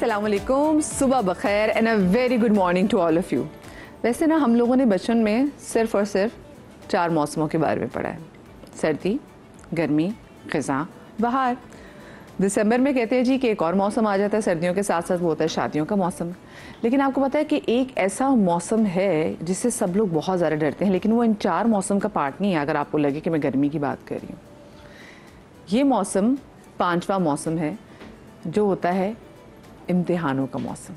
अस्सलामुअलैकुम, सुबह बखैर and a very good morning to all of you. वैसे ना हम लोगों ने बचपन में सिर्फ और सिर्फ 4 मौसमों के बारे में पढ़ा है, सर्दी, गर्मी, ख़ज़ां, बहार। दिसंबर में कहते हैं जी कि एक और मौसम आ जाता है, सर्दियों के साथ साथ वो होता है शादियों का मौसम। लेकिन आपको पता है कि एक ऐसा मौसम है जिससे सब लोग बहुत ज़्यादा डरते हैं, लेकिन वो इन 4 मौसम का पार्ट नहीं है। अगर आपको लगे कि मैं गर्मी की बात कर रही हूँ, ये मौसम 5वां मौसम है जो होता है इम्तिहानों का मौसम।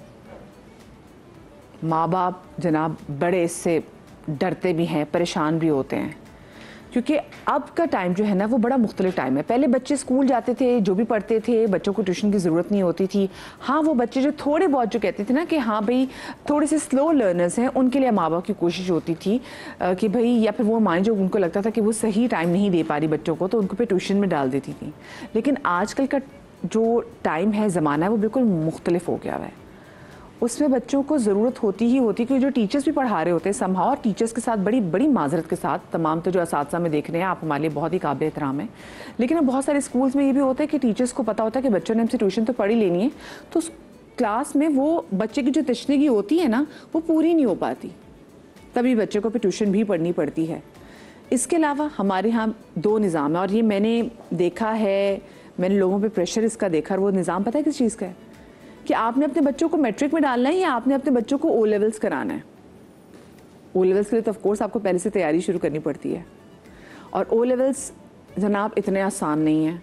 माँ बाप जनाब बड़े इससे डरते भी हैं, परेशान भी होते हैं, क्योंकि अब का टाइम जो है ना वो बड़ा मुख्तलिफ टाइम है। पहले बच्चे स्कूल जाते थे, जो भी पढ़ते थे, बच्चों को ट्यूशन की ज़रूरत नहीं होती थी। हाँ, वो बच्चे जो थोड़े बहुत जो कहते थे ना कि हाँ भाई थोड़े से स्लो लर्नर्स हैं, उनके लिए माँ बाप की कोशिश होती थी कि भाई, या फिर वो माएँ जो उनको लगता था कि वो सही टाइम नहीं दे पा रही बच्चों को, तो उनको पे ट्यूशन में डाल देती थी। लेकिन आजकल का जो टाइम है, ज़माना है, वो बिल्कुल मुख्तलिफ हो गया है। उसमें बच्चों को ज़रूरत होती ही होती है कि जो टीचर्स भी पढ़ा रहे होते हैं समहाउ, और टीचर्स के साथ बड़ी बड़ी माजरत के साथ तमाम तो जो असातिज़ा में देख रहे हैं, आप हमारे लिए बहुत ही काबिल एहतराम है। लेकिन अब बहुत सारे स्कूल्स में ये भी होता है कि टीचर्स को पता होता है कि बच्चों ने हमसे ट्यूशन तो पढ़ ही लेनी है, तो क्लास में वो बच्चे की जो तशनीगी होती है ना वो पूरी नहीं हो पाती, तभी बच्चे को फिर ट्यूशन भी पढ़नी पड़ती है। इसके अलावा हमारे यहाँ 2 निज़ाम है, और ये मैंने देखा है, मैंने लोगों पे प्रेशर इसका देखा। और वो निज़ाम पता है किस चीज़ का है कि आपने अपने बच्चों को मैट्रिक में डालना है या आपने अपने बच्चों को ओ लेवल्स कराना है। ओ लेवल्स के लिए तो ऑफकोर्स आपको पहले से तैयारी शुरू करनी पड़ती है, और ओ लेवल्स जनाब इतने आसान नहीं है,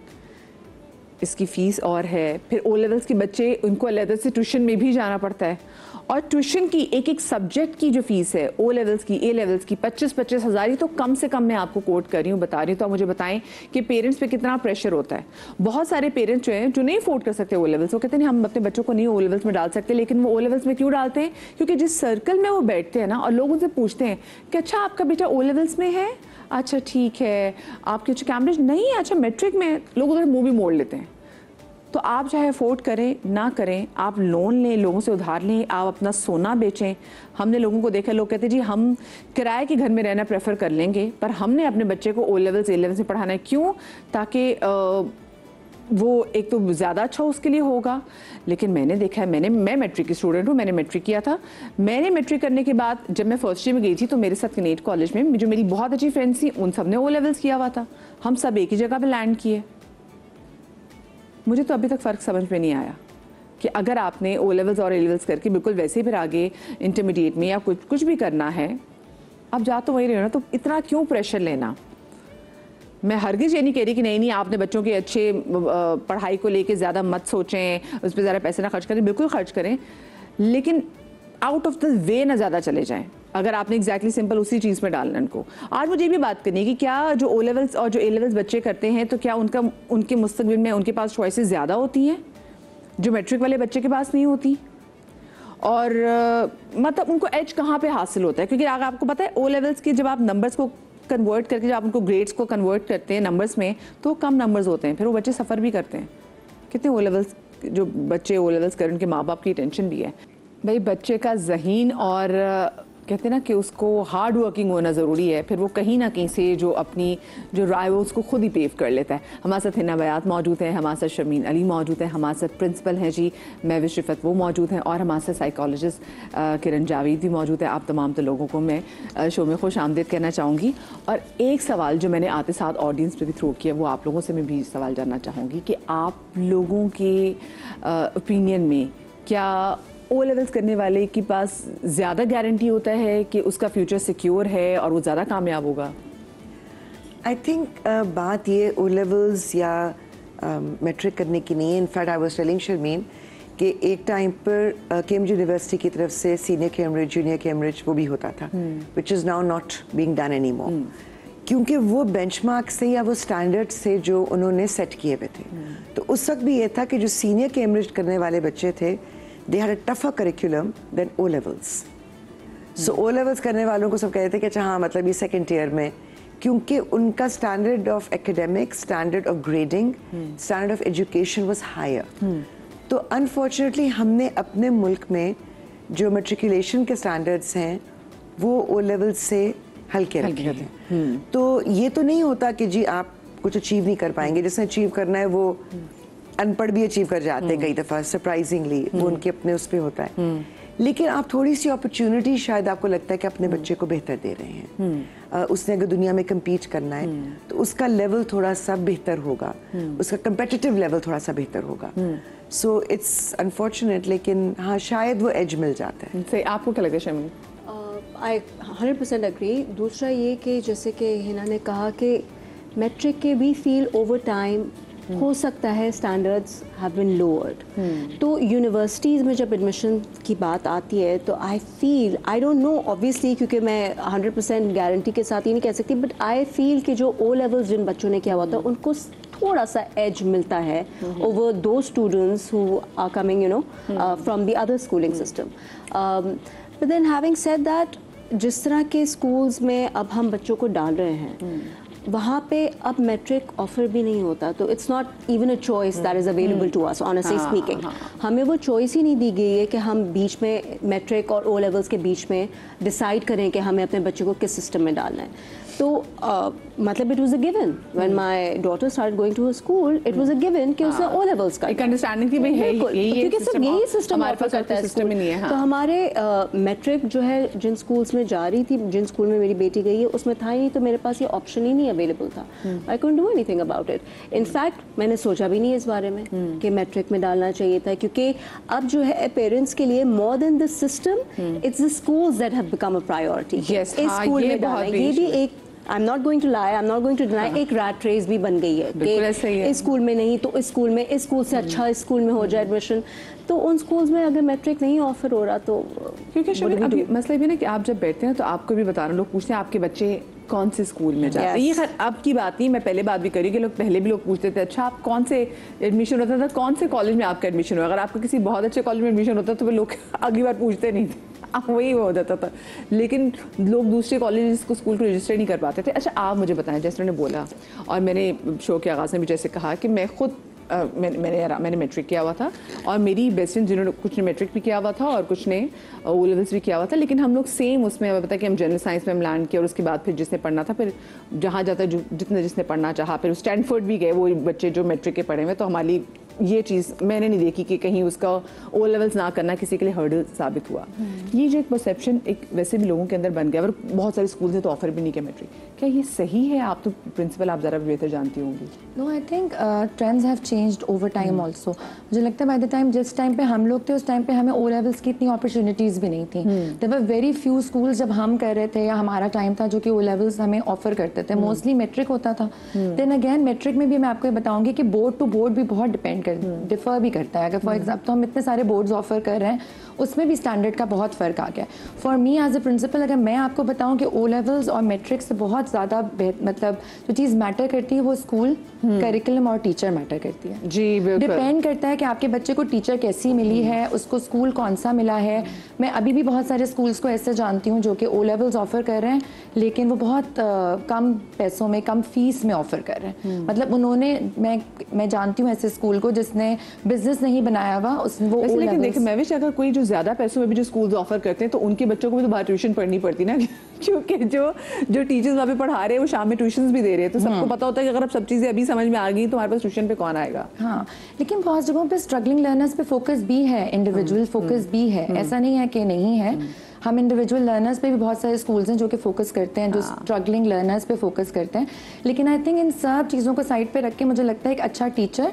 इसकी फ़ीस और है। फिर ओ लेवल्स के बच्चे, उनको अलग से ट्यूशन में भी जाना पड़ता है, और ट्यूशन की एक एक सब्जेक्ट की जो फ़ीस है ओ लेवल्स की, ए लेवल्स की 25-25 हज़ार, तो कम से कम मैं आपको कोट कर रही हूँ, बता रही हूँ। तो आप मुझे बताएं कि पेरेंट्स पे कितना प्रेशर होता है। बहुत सारे पेरेंट्स जो हैं जो नहीं अफोर्ड कर सकते ओ लेवल्स, वो कहते हैं हम अपने बच्चों को नहीं ओ लेवल्स में डाल सकते। लेकिन वो ओ लेवल्स में क्यों डालते हैं? क्योंकि जिस सर्कल में वो बैठते हैं ना, और लोग उनसे पूछते हैं कि अच्छा आपका बेटा ओ लेवल्स में है, अच्छा ठीक है, आपके कैम्ब्रिज नहीं है, अच्छा मैट्रिक में, लोग उधर मुँह भी मोड़ लेते हैं। तो आप चाहे अफोर्ड करें ना करें, आप लोन लें, लोगों से उधार लें, आप अपना सोना बेचें। हमने लोगों को देखा, लोग कहते हैं जी हम किराए के घर में रहना प्रेफर कर लेंगे, पर हमने अपने बच्चे को ओ लेवल्स, ए लेवल्स में पढ़ाना है। क्यों? ताकि वो एक तो ज़्यादा अच्छा उसके लिए होगा। लेकिन मैंने देखा है, मैं मैट्रिक की स्टूडेंट हूँ, मैंने मैट्रिक किया था। मैंने मैट्रिक करने के बाद जब मैं फर्स्ट ईयर में गई थी, तो मेरे साथ कनेट कॉलेज में जो मेरी बहुत अच्छी फ्रेंड्स थी, उन सब ने ओ लेवल्स किया हुआ था। हम सब एक ही जगह पर लैंड किए। मुझे तो अभी तक फ़र्क समझ में नहीं आया कि अगर आपने ओ लेवल्स और ए लेवल्स करके बिल्कुल वैसे ही फिर आगे इंटरमीडिएट में या कुछ भी करना है, आप जा तो वहीं रहे हो ना, तो इतना क्यों प्रेशर लेना? मैं हरगिज़ ये नहीं कह रही कि नहीं आपने बच्चों के अच्छे पढ़ाई को लेके ज़्यादा मत सोचें, उस पर ज़्यादा पैसे ना खर्च करें, बिल्कुल खर्च करें, लेकिन आउट ऑफ द वे ना ज़्यादा चले जाएं। अगर आपने एग्जैक्टली सिंपल उसी चीज़ में डालना उनको। आज मुझे भी बात करनी है कि क्या जो ओ लेवल्स और जो ए लेवल्स बच्चे करते हैं, तो क्या उनके मुस्तकबिल में उनके पास चॉइसेस ज़्यादा होती हैं जो मैट्रिक वाले बच्चे के पास नहीं होती? और मतलब उनको एज कहाँ पे हासिल होता है? क्योंकि अगर आपको पता है ओ लेवल्स के जब आप नंबर्स को कन्वर्ट करके, जब आप उनको ग्रेड्स को कन्वर्ट करते हैं नंबर्स में, तो कम नंबर्स होते हैं, फिर वो बच्चे सफ़र भी करते हैं। कितने ओ लेवल्स जो बच्चे ओ लेवल्स करें, उनके माँ बाप की टेंशन भी है। भाई बच्चे का ज़हीन और कहते हैं ना कि उसको हार्ड वर्किंग होना ज़रूरी है, फिर वो कहीं ना कहीं से जो अपनी जो राय वो उसको खुद ही पेव कर लेता है। हमारे साथ हिना बयात मौजूद है, हमारे साथ शर्मीन अली मौजूद है, हमारे साथ प्रिंसिपल हैं जी महविश रिफत, वो मौजूद हैं, और हमारे साथ साइकोलॉजिस्ट किरण जावेद भी मौजूद है। आप तमाम तो लोगों को मैं शो में खुश आमदीद कहना चाहूँगी। और एक सवाल जो मैंने आते साथ ऑडियंस पे भी थ्रो किया, वो आप लोगों से मैं भी सवाल जानना चाहूँगी कि आप लोगों के ओपिनियन में क्या ओ लेवल्स करने वाले के पास ज़्यादा गारंटी होता है कि उसका फ्यूचर सिक्योर है और वो ज़्यादा कामयाब होगा? आई थिंक बात ये ओ लेवल्स या मैट्रिक करने की नहीं है। In fact I was telling Sharmeen कि एक टाइम पर कैम्ब्रिज यूनिवर्सिटी की तरफ से सीनियर कैम्ब्रिज, जूनियर कैम्ब्रिज वो भी होता था, which is now not being done any more, क्योंकि वो बेंचमार्क से या वो स्टैंडर्ड से जो उन्होंने सेट किए हुए थे। तो उस वक्त भी ये था कि जो सीनियर कैम्ब्रिज करने वाले बच्चे थे, they had a tougher curriculum than O levels. So O levels करने वालों को सब कहते थे कि अच्छा हाँ मतलब ये सेकेंड ईयर में, क्योंकि उनका standard of academic, standard of grading, standard of education was higher. तो अनफॉर्चुनेटली हमने अपने मुल्क में जो मेट्रिकुलेशन के स्टैंडर्ड्स हैं वो O levels से हल्के रखे हैं। तो ये तो नहीं होता कि जी आप कुछ अचीव नहीं कर पाएंगे, जिसने अचीव करना है वो अनपढ़ भी अचीव कर जाते हैं कई दफ़ा सरप्राइजिंगली, वो उनके अपने उस पर होता है। लेकिन आप थोड़ी सी अपॉर्चुनिटी शायद आपको लगता है कि अपने बच्चे को बेहतर दे रहे हैं, उसने अगर दुनिया में कम्पीट करना है तो उसका लेवल थोड़ा सा बेहतर होगा, उसका कंपेटिटिव लेवल थोड़ा सा बेहतर होगा। सो इट्स अनफॉर्चुनेट, लेकिन हाँ शायद वो एज मिल जाता है। सही, आपको क्या लगता है शमी? आई 100% एग्री। दूसरा ये कि जैसे कि हिना ने कहा कि मैट्रिक के भी फील ओवर टाइम हो सकता है स्टैंडर्ड्स हैव बीन लोअर्ड। तो यूनिवर्सिटीज़ में जब एडमिशन की बात आती है तो आई डोंट नो ऑब्वियसली, क्योंकि मैं 100% गारंटी के साथ ये नहीं कह सकती, बट आई फील कि जो ओ लेवल्स जिन बच्चों ने किया हुआ था उनको थोड़ा सा एज मिलता है ओवर दो students who are coming you know from the other schooling system. But then having said that, जिस तरह के स्कूल्स में अब हम बच्चों को डाल रहे हैं वहाँ पे अब मैट्रिक ऑफर भी नहीं होता, तो it's not even a choice that is available to us honestly speaking. हमें वो चॉइस ही नहीं दी गई है कि हम बीच में मैट्रिक और ओ लेवल्स के बीच में डिसाइड करें कि हमें अपने बच्चे को किस सिस्टम में डालना है। तो मतलब it was a given when my daughter started going to her school, it was a given कि उसने ओ लेवल्स का एक अंडरस्टैंडिंग थी भाई है यही, क्योंकि सिर्फ यही सिस्टम हमारे पास करता है, सिस्टम ही नहीं है। तो हमारे मैट्रिक जो है जिन स्कूल्स में जा रही थी, जिन स्कूल में मेरी बेटी गई है उसमें था ही नहीं, तो मेरे पास ये ऑप्शन ही नहीं अवेलेबल था। I couldn't do anything about it. In fact मैंने सोचा भी नहीं इस बारे में कि मैट्रिक में डालना चाहिए था, क्योंकि अब जो है पेरेंट्स के लिए more than the system it's the schools that have become a priority. इस स्कूल में डालना, ये भी एक I am not going to lie, I am not going to deny, एक रैट रेस भी बन गई है कि इस स्कूल में नहीं तो इस स्कूल में, इस स्कूल से अच्छा इस स्कूल में हो जाए एडमिशन। तो उन स्कूल्स में अगर मैट्रिक नहीं ऑफर हो रहा तो क्योंकि अभी मसला भी ना कि आप जब बैठते हैं तो आपको भी बता रहे हैं, लोग पूछते हैं आपके बच्चे कौन से स्कूल में जाते हैं। ये खैर अब की बात नहीं, मैं पहले बात भी करी कि लोग पहले भी लोग पूछते थे अच्छा आप कौन से एडमिशन होता था, कौन से कॉलेज में आपका एडमिशन हुआ। अगर आपका किसी बहुत अच्छे कॉलेज में एडमिशन होता तो वो लोग अगली बार पूछते नहीं थे, वही हो जाता था। लेकिन लोग दूसरे कॉलेज को स्कूल को रजिस्टर नहीं कर पाते थे। अच्छा आप मुझे बताएं, जैसे उन्होंने बोला और मैंने शो के आगाज़ में भी जैसे कहा कि मैं खुद मैंने मैट्रिक किया हुआ था और मेरी बेस्ट फ्रेंड जिन्होंने कुछ ने मैट्रिक भी किया हुआ था और कुछ ने ओ लेवल्स भी किया हुआ था, लेकिन हम लोग सेम उसमें हमें पता कि हम जनरल साइंस में हम लैंड किया और उसके बाद फिर जिसने पढ़ना था फिर जहाँ जाता जिसने पढ़ना चाहा फिर स्टैनफोर्ड भी गए वो बच्चे जो मैट्रिक के पढ़े हुए। तो हमारी ये चीज़ मैंने नहीं देखी कि कहीं उसका ओ लेवल्स ना करना किसी के लिए हर्डल साबित हुआ। ये जो एक परसेप्शन एक वैसे भी लोगों के अंदर बन गया और बहुत सारे स्कूल से तो ऑफर भी नहीं किया मैट्रिक, क्या ये सही है? आप तो प्रिंसिपल आप ज़रा बेहतर जानती होंगी। No, I think trends have changed over time also. मुझे लगता है बाय द टाइम जिस टाइम पे हम लोग थे उस टाइम पे हमें ओ लेवल्स की इतनी अपॉर्चुनिटीज़ भी नहीं थी। There were very few schools जब हम कर रहे थे या हमारा टाइम था जो कि ओ लेवल्स हमें ऑफर करते थे, मोस्टली मैट्रिक होता था। देन अगेन मैट्रिक में भी मैं आपको ये बताऊंगी कि बोर्ड टू बोर्ड भी बहुत डिफर भी करता है। अगर फॉर एग्जाम्पल तो हम इतने सारे बोर्ड्स ऑफर कर रहे हैं उसमें भी स्टैंडर्ड का बहुत फ़र्क आ गया। For me as a principal अगर मैं आपको बताऊं कि ओ लेवल्स और मैट्रिक से बहुत ज़्यादा मतलब जो चीज़ मैटर करती है वो स्कूल करिकुलम और टीचर मैटर करती है। जी बिल्कुल, डिपेंड करता है कि आपके बच्चे को टीचर कैसी मिली है, उसको स्कूल कौन सा मिला है। मैं अभी भी बहुत सारे स्कूल्स को ऐसे जानती हूँ जो कि ओ लेवल्स ऑफर कर रहे हैं लेकिन वो बहुत कम पैसों में कम फीस में ऑफर कर रहे हैं। मतलब उन्होंने मैं जानती हूँ ऐसे स्कूल को जिसने बिजनेस नहीं बनाया हुआ वो। लेकिन देखिए मैं भी अगर कोई जो ज़्यादा पैसों में भी जो स्कूल्स ऑफर करते हैं तो उनके बच्चों को भी तो बाहर ट्यूशन पढ़नी पड़ती ना क्योंकि जो टीचर्स वहाँ पे पढ़ा रहे हैं वो शाम में ट्यूशंस भी दे रहे हैं। तो सबको पता होता है कि अगर अब सब चीज़ें अभी समझ में आ गई तो हमारे पास ट्यूशन पे कौन आएगा। हाँ, लेकिन बहुत जगहों पे स्ट्रगलिंग लर्नर्स पे फोकस भी है, इंडिविजुअल फोकस भी है, ऐसा नहीं है कि नहीं है। हम इंडिविजुअल लर्नर्स पे भी बहुत सारे स्कूल्स हैं जो कि फोकस करते हैं, जो स्ट्रगलिंग लर्नर्स पे फोकस करते हैं। लेकिन आई थिंक इन सब चीज़ों को साइड पे रख के मुझे लगता है एक अच्छा teacher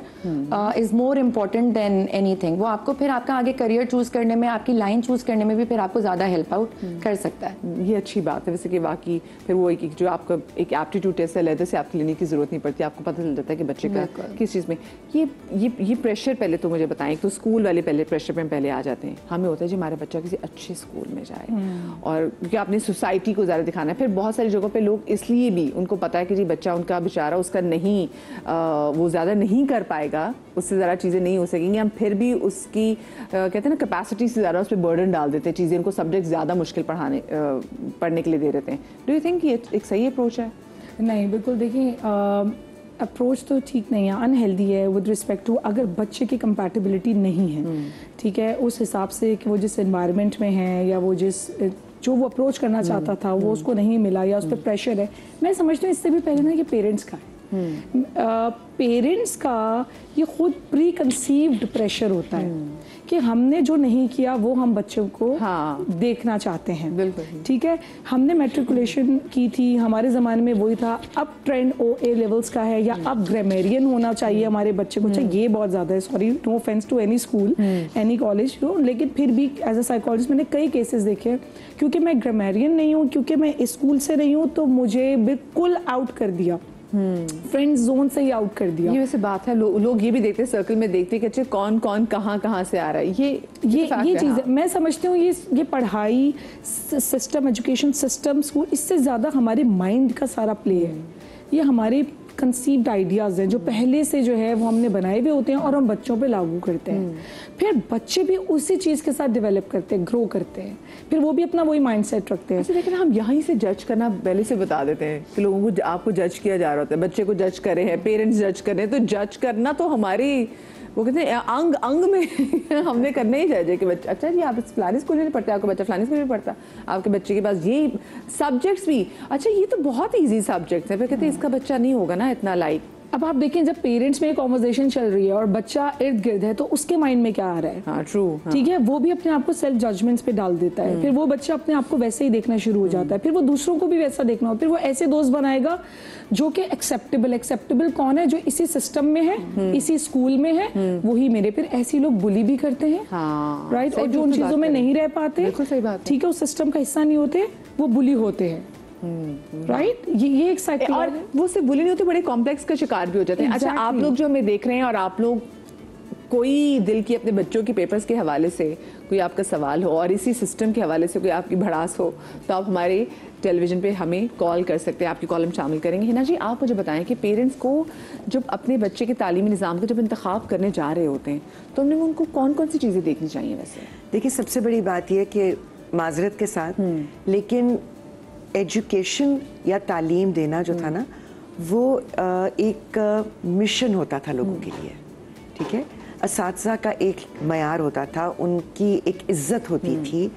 is more important than anything. वो आपको फिर आपका आगे करियर चूज़ करने में, आपकी लाइन चूज़ करने में भी फिर आपको ज़्यादा हेल्प आउट कर सकता है। ये अच्छी बात है वैसे कि वाकई फिर वो एक जो आपका एक एप्टीट्यूड टेस्ट है अलग से आपको लेने की ज़रूरत नहीं पड़ती, आपको पता चल जाता है कि बच्चे का किस चीज़ में। ये प्रेशर पहले तो मुझे बताएं, तो स्कूल वाले पहले प्रेशर में पहले आ जाते हैं। हमें होता है जी हमारा बच्चा किसी अच्छे स्कूल में जाए और क्योंकि आपने सोसाइटी को ज़्यादा दिखाना है। फिर बहुत सारी जगहों पे लोग इसलिए भी उनको पता है कि जी बच्चा उनका बेचारा उसका नहीं वो ज़्यादा नहीं कर पाएगा, उससे ज़्यादा चीज़ें नहीं हो सकेंगी, हम फिर भी उसकी कहते हैं ना कैपेसिटी से ज़्यादा उस पर बर्डन डाल देते हैं, चीज़ें उनको सब्जेक्ट ज़्यादा मुश्किल पढ़ने के लिए दे देते हैं। डू यू थिंक ये एक सही अप्रोच है? नहीं, बिल्कुल देखिए अप्रोच तो ठीक नहीं है, अनहेल्दी है विद रिस्पेक्ट टू अगर बच्चे की कंपैटिबिलिटी नहीं है, ठीक है, उस हिसाब से कि वो जिस एनवायरनमेंट में है या वो जो वो अप्रोच करना चाहता था वो उसको नहीं मिला या उस पर प्रेशर है। मैं समझती हूँ इससे भी पहले ना कि पेरेंट्स का है। पेरेंट्स का ये खुद प्री कंसीव्ड प्रेशर होता है कि हमने जो नहीं किया वो हम बच्चों को देखना चाहते हैं। बिल्कुल ठीक है, हमने मैट्रिकुलेशन की थी, हमारे ज़माने में वही था, अब ट्रेंड OA लेवल्स का है या अब ग्रामेरियन होना चाहिए हमारे बच्चे को, चाहे ये बहुत ज़्यादा है, sorry no offence to any school any college, लेकिन फिर भी एज अ साइकोलॉजिस्ट मैंने कई केसेस देखे हैं, क्योंकि मैं ग्रामेरियन नहीं हूँ, क्योंकि मैं स्कूल से नहीं हूँ, तो मुझे बिल्कुल आउट कर दिया, फ्रेंड जोन से ही आउट कर दिया। ये वैसे बात है, लोग ये भी देखते हैं, सर्कल में देखते हैं कि अच्छा कौन कौन कहाँ से आ रहा है। ये चीज़ है। मैं समझती हूँ ये पढ़ाई सिस्टम, एजुकेशन सिस्टम, स्कूल, इससे ज़्यादा हमारे माइंड का सारा प्ले है। ये हमारे कंसीव्ड आइडियाज़ हैं जो पहले से जो है वो हमने बनाए हुए होते हैं और हम बच्चों पे लागू करते हैं। फिर बच्चे भी उसी चीज़ के साथ डेवलप करते हैं, ग्रो करते हैं, फिर वो भी अपना वही माइंडसेट रखते हैं। अच्छा, लेकिन हम यहीं से जज करना पहले से बता देते हैं कि लोगों को, आपको जज किया जा रहा होता है, बच्चे को जज करे हैं, पेरेंट्स जज कर रहे हैं, तो जज करना तो हमारी, वो कहते हैं अंग में हमने करना ही चाहिए कि बच्चा, अच्छा जी आप फलानी स्कूल में नहीं पढ़ते, आपका बच्चा फलानी स्कूल में पढ़ता, आपके बच्चे के पास ये सब्जेक्ट्स भी, अच्छा ये तो बहुत ईजी सब्जेक्ट्स है, फिर कहते हैं इसका बच्चा नहीं होगा ना इतना लाइक। अब आप देखें, जब पेरेंट्स में कॉन्वर्सेशन चल रही है और बच्चा इर्द गिर्द है, तो उसके माइंड में क्या आ रहा है? हाँ, ट्रू। ठीक है, वो भी अपने आप को सेल्फ जजमेंट्स पे डाल देता है, फिर वो बच्चा अपने आप को वैसे ही देखना शुरू हो जाता है, फिर वो दूसरों को भी वैसा देखना हो, फिर वो ऐसे दोस्त बनाएगा जो कि एक्सेप्टेबल कौन है, जो इसी सिस्टम में है, इसी स्कूल में है, वही मेरे। फिर ऐसे लोग बुली भी करते हैं, राइट, और जो उन चीजों में नहीं रह पाते, सही बात, ठीक है, उस सिस्टम का हिस्सा नहीं होते, वो बुली होते हैं, राइट। ये एक साइकिल, और वो सिर्फ बुली नहीं होते, बड़े कॉम्प्लेक्स का शिकार भी हो जाते हैं। अच्छा, आप लोग जो हमें देख रहे हैं और आप लोग कोई दिल की अपने बच्चों की पेपर्स के हवाले से कोई आपका सवाल हो और इसी सिस्टम के हवाले से कोई आपकी भड़ास हो, तो आप हमारे टेलीविजन पे हमें कॉल कर सकते हैं, आपकी कॉल हम शामिल करेंगे। हिना जी, आप मुझे बताएं कि पेरेंट्स को जब अपने बच्चे के तालीमी निज़ाम का जब इंतखाब करने जा रहे होते हैं, तो हमने उनको कौन कौन सी चीज़ें देखनी चाहिए? वैसे देखिए, सबसे बड़ी बात यह कि माजरत के साथ, लेकिन एजुकेशन या तालीम देना जो था ना, वो एक मिशन होता था लोगों के लिए, ठीक है। असातिज़ा का एक मयार होता था, उनकी एक इज्जत होती थी,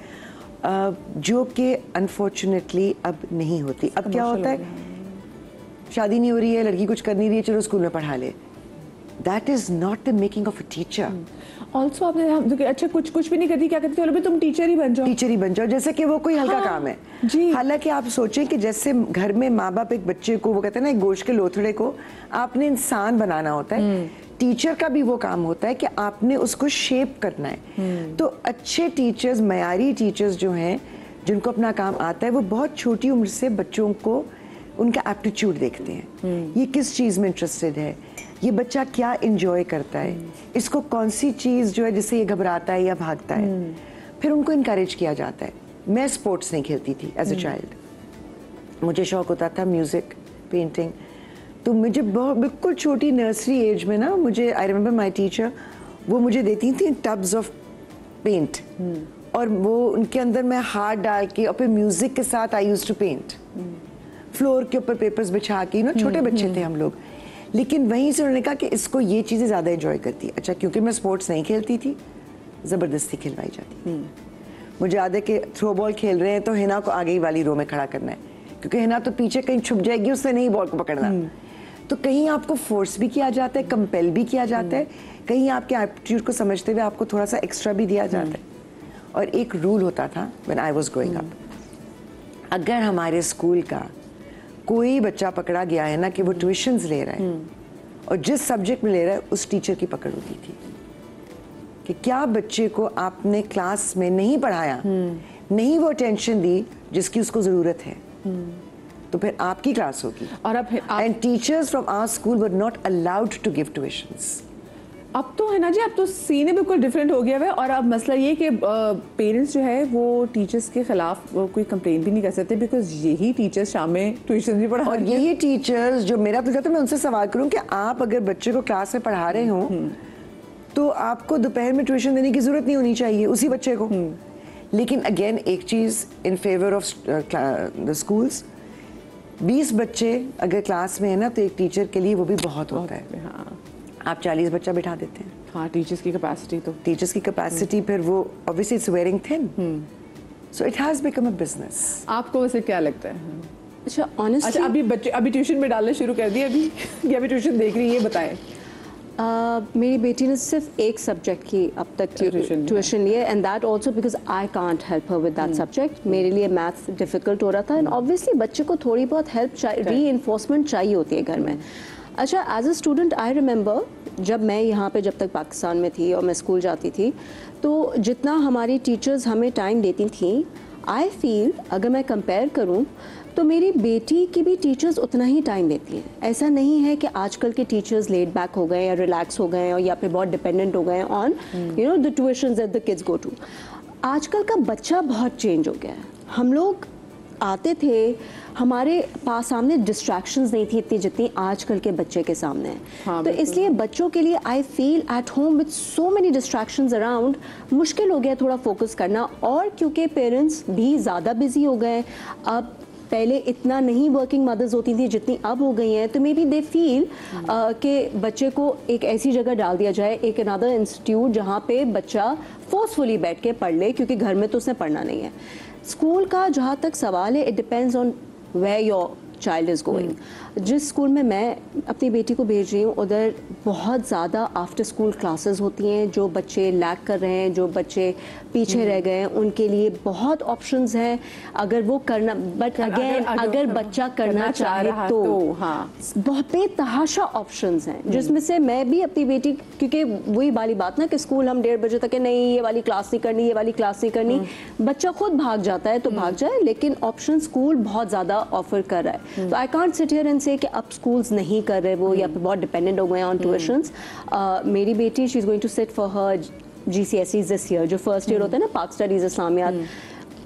जो कि अनफॉर्चुनेटली अब नहीं होती। अब क्या होता है, शादी नहीं हो रही है, लड़की कुछ कर नहीं रही है, चलो स्कूल में पढ़ा ले। That is not the making of a teacher. Also आपने अच्छा कुछ भी नहीं करती, क्या कहते थे, तुम टीचर ही बन जाओ, जैसे कि वो कोई हल्का काम है जी। हालांकि आप सोचें कि जैसे घर में माँ बाप एक बच्चे को, वो कहते हैं ना, एक गोश्त के लोथड़े को आपने इंसान बनाना होता है, टीचर का भी वो काम होता है कि आपने उसको शेप करना है। तो अच्छे टीचर्स, मयारी टीचर्स जो हैं, जिनको अपना काम आता है, वो बहुत छोटी उम्र से बच्चों को उनका एप्टीट्यूड देखते हैं, ये किस चीज़ में इंटरेस्टेड है, ये बच्चा क्या इंजॉय करता है, इसको कौन सी चीज़ जो है जिससे ये घबराता है या भागता है, फिर उनको इनकरेज किया जाता है। मैं स्पोर्ट्स नहीं खेलती थी एज अ चाइल्ड, मुझे शौक होता था म्यूज़िक, पेंटिंग, तो मुझे बहुत बिल्कुल छोटी नर्सरी एज में ना, मुझे आई रिमेंबर माई टीचर, वो मुझे देती थी टब्स ऑफ पेंट, और वो उनके अंदर मैं हाथ डाल के और फिर म्यूज़िक के साथ I used to paint, floor के ऊपर पेपर्स बिछा के, ना छोटे बच्चे थे हम लोग। लेकिन वहीं से उन्होंने कहा कि इसको ये चीज़ें ज़्यादा एंजॉय करती है। अच्छा, क्योंकि मैं स्पोर्ट्स नहीं खेलती थी, ज़बरदस्ती खिलवाई जाती थी। मुझे याद है कि थ्रो बॉल खेल रहे हैं तो हिना को आगे ही वाली रो में खड़ा करना है, क्योंकि हिना तो पीछे कहीं छुप जाएगी, उससे नहीं बॉल को पकड़ना। तो कहीं आपको फोर्स भी किया जाता है, कंपेल भी किया जाता है, कहीं आपके एप्टीट्यूड को समझते हुए आपको थोड़ा सा एक्स्ट्रा भी दिया जाता है। और एक रूल होता था when I was growing up, अगर हमारे स्कूल का कोई बच्चा पकड़ा गया है ना कि वो ट्यूशन्स ले रहा है और जिस सब्जेक्ट में ले रहा है उस टीचर की पकड़ होती थी कि क्या बच्चे को आपने क्लास में नहीं पढ़ाया, नहीं वो अटेंशन दी जिसकी उसको ज़रूरत है, तो फिर आपकी क्लास होगी। और अब and teachers from our school were not allowed to give tuitions. अब तो है ना जी, अब तो सीन बिल्कुल डिफरेंट हो गया है। और अब मसला ये कि पेरेंट्स जो है वो टीचर्स के खिलाफ कोई कंप्लेन भी नहीं कर सकते, बिकॉज यही टीचर्स शाम में ट्यूशन भी पढ़ा, और यही टीचर्स जो मेरा पूछा, तो मैं उनसे सवाल करूं कि आप अगर बच्चे को क्लास में पढ़ा रहे हो तो आपको दोपहर में ट्यूशन देने की जरूरत नहीं होनी चाहिए उसी बच्चे को। लेकिन अगेन एक चीज in favour of the schools, 20 बच्चे अगर क्लास में है ना तो एक टीचर के लिए वो भी बहुत होता है। हाँ, आप 40 बच्चा बिठा देते हैं। हाँ, टीचर्स की कैपेसिटी, तो टीचर्स की कैपेसिटी फिर वो obviously it's wearing thin, so it has become a business. आपको वैसे क्या लगता है? अच्छा ऑनेस्टली अभी ट्यूशन में डालना शुरू कर दिया अभी कि अभी ट्यूशन देख रही है, ये बताएं। मेरी बेटी ने सिर्फ एक सब्जेक्ट की अब तक ट्यूशन ली है, and that also because I can't help her with that subject. मेरे लिए मैथ्स डिफिकल्ट हो रहा था, एंड ऑब्वियसली बच्चे को थोड़ी बहुत हेल्प री इन्फोर्समेंट चाहिए होती है घर में। अच्छा, as a student I remember जब मैं यहाँ पे जब तक पाकिस्तान में थी और मैं स्कूल जाती थी, तो जितना हमारी टीचर्स हमें टाइम देती थी, आई फील अगर मैं कंपेयर करूँ तो मेरी बेटी की भी टीचर्स उतना ही टाइम देती हैं। ऐसा नहीं है कि आजकल के टीचर्स लेट बैक हो गए या रिलैक्स हो गए या फिर बहुत डिपेंडेंट हो गए on you know the tuitions that the kids go to. आजकल का बच्चा बहुत चेंज हो गया है। हम लोग आते थे, हमारे पास सामने डिस्ट्रैक्शंस नहीं थी इतनी जितनी आजकल के बच्चे के सामने है। हाँ, तो इसलिए बच्चों के लिए I feel at home with so many distractions around मुश्किल हो गया थोड़ा फोकस करना। और क्योंकि पेरेंट्स भी ज़्यादा बिजी हो गए, अब पहले इतना नहीं वर्किंग मदर्स होती थी जितनी अब हो गई हैं, तो मे बी दे फील कि बच्चे को एक ऐसी जगह डाल दिया जाए, एक अनदर इंस्टीट्यूट जहाँ पे बच्चा फोर्सफुली बैठ के पढ़ ले, क्योंकि घर में तो उसने पढ़ना नहीं है। स्कूल का जहाँ तक सवाल है, it depends on where your child is going. जिस स्कूल में मैं अपनी बेटी को भेज रही हूँ उधर बहुत ज़्यादा आफ्टर स्कूल क्लासेस होती हैं। जो बच्चे लैग कर रहे हैं, जो बच्चे पीछे रह गए हैं, उनके लिए बहुत ऑप्शंस हैं अगर वो करना, बट अगेन अगर बच्चा करना चाहे तो हाँ, बहुत बेतहाशा ऑप्शंस हैं, जिसमें से मैं भी अपनी बेटी, क्योंकि वही वाली बात ना कि स्कूल हम 1:30 बजे तक है, नहीं ये वाली क्लास नहीं करनी, ये वाली क्लास नहीं करनी, बच्चा खुद भाग जाता है तो भाग जाए, लेकिन ऑप्शन स्कूल बहुत ज़्यादा ऑफर कर रहा है। तो I can't sit here and से कि अब स्कूल्स नहीं कर रहे वो, या फिर बहुत डिपेंडेंट हो गए ऑन ट्यूशंस। मेरी बेटी she is going to sit for her GCSEs this year, जो फर्स्ट ईयर होता है ना पाक स्टडीज इस्लामियात,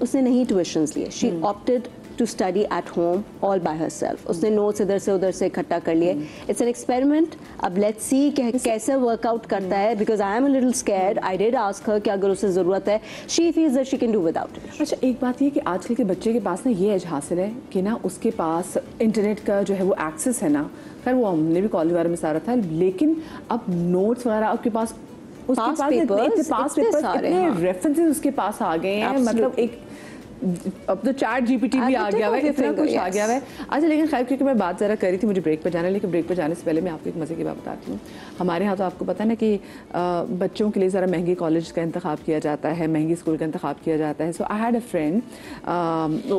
उसने नहीं ट्यूशंस लिए। She opted to study at home all by herself. उसने नोट्स इधर से उधर से इकट्ठा कर लिए। इट्स एन एक्सपेरिमेंट, अब लेट्स सी कैसे वर्कआउट करता है, because I am a little scared. I did ask her कि अगर उसे ज़रूरत है, she feels that she can do without it. अच्छा, एक बात ये कि आजकल के बच्चे के पास ना ये एज हासिल है कि ना उसके पास इंटरनेट का जो है वो एक्सेस है ना, खैर वो हमने भी कॉलेज वगैरह में सारा था, लेकिन अब नोट्स वगैरह आपके पास, उसके पास इतने रेफरेंसेस उसके पास आ गए हैं, मतलब एक अब तो चैट GPT भी आ गया है, इतना कुछ आ गया है। अच्छा, लेकिन खैर क्योंकि मैं बात ज़रा कर रही थी, मुझे ब्रेक पर जाना है, लेकिन ब्रेक पर जाने से पहले मैं आपको एक मज़े की बात बताती हूँ। हमारे यहाँ तो आपको पता है ना कि बच्चों के लिए ज़रा महंगे कॉलेज का इंतखाब किया जाता है, महंगी स्कूल का इंतखाब किया जाता है। सो आई हैड अ फ्रेंड,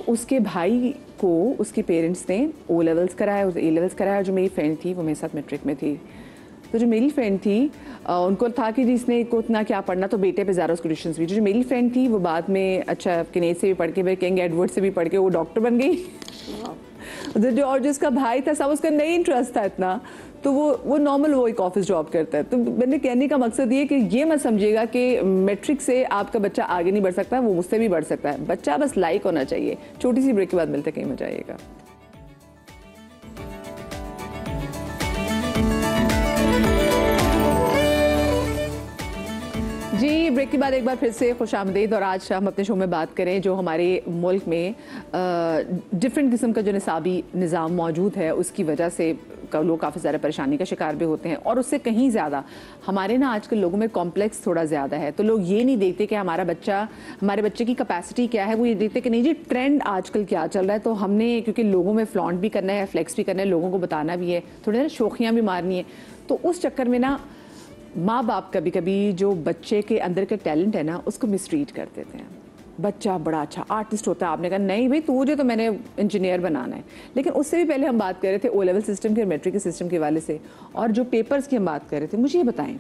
उसके भाई को उसके पेरेंट्स ने O लेवल्स कराया, A लेवल्स कराया। जो मेरी फ्रेंड थी वो मेरे साथ मैट्रिक में थी, तो जो मेरी फ्रेंड थी उनको था कि जिसने को इतना क्या पढ़ना, तो बेटे पे ज़्यादा उसको ट्यूशन्स भी। जो मेरी फ्रेंड थी वो बाद में अच्छा किनेज से भी पढ़ के, फिर किंग एडवर्ड से भी पढ़ के वो डॉक्टर बन गई। जो और जिसका भाई था सब उसका नहीं इंटरेस्ट था इतना, तो वो नॉर्मल वो एक ऑफिस जॉब करता है। तो मैंने कहने का मकसद ये कि ये मत समझिएगा कि मैट्रिक से आपका बच्चा आगे नहीं बढ़ सकता, वो मुझसे भी बढ़ सकता है। बच्चा बस लाइक होना चाहिए। छोटी सी ब्रेक के बाद मिलते कहीं मजा आएगा। जी, ब्रेक के बाद एक बार फिर से खुशामदीद। और आज हम अपने शो में बात करें जो हमारे मुल्क में डिफरेंट किस्म का जो निसाबी निज़ाम मौजूद है, उसकी वजह से लोग काफ़ी ज़्यादा परेशानी का शिकार भी होते हैं। और उससे कहीं ज़्यादा हमारे ना आजकल लोगों में कॉम्प्लेक्स थोड़ा ज़्यादा है। तो लोग ये नहीं देखते कि हमारे बच्चे की कैपेसिटी क्या है, वो ये देखते कि नहीं जी ट्रेंड आजकल क्या चल रहा है। तो हमने क्योंकि लोगों में फ्लॉन्ट भी करना है, फ्लेक्स भी करना है, लोगों को बताना भी है, थोड़ी ना शोखियाँ भी मारनी है। तो उस चक्कर में ना माँ बाप कभी कभी जो बच्चे के अंदर का टैलेंट है ना उसको मिसट्रीट कर देते हैं। बच्चा बड़ा अच्छा आर्टिस्ट होता है, आपने कहा नहीं भाई तुझे तो मैंने इंजीनियर बनाना है। लेकिन उससे भी पहले हम बात कर रहे थे O लेवल सिस्टम के और मैट्रिक के सिस्टम के हवाले से, और जो पेपर्स की हम बात कर रहे थे। मुझे ये बताएं,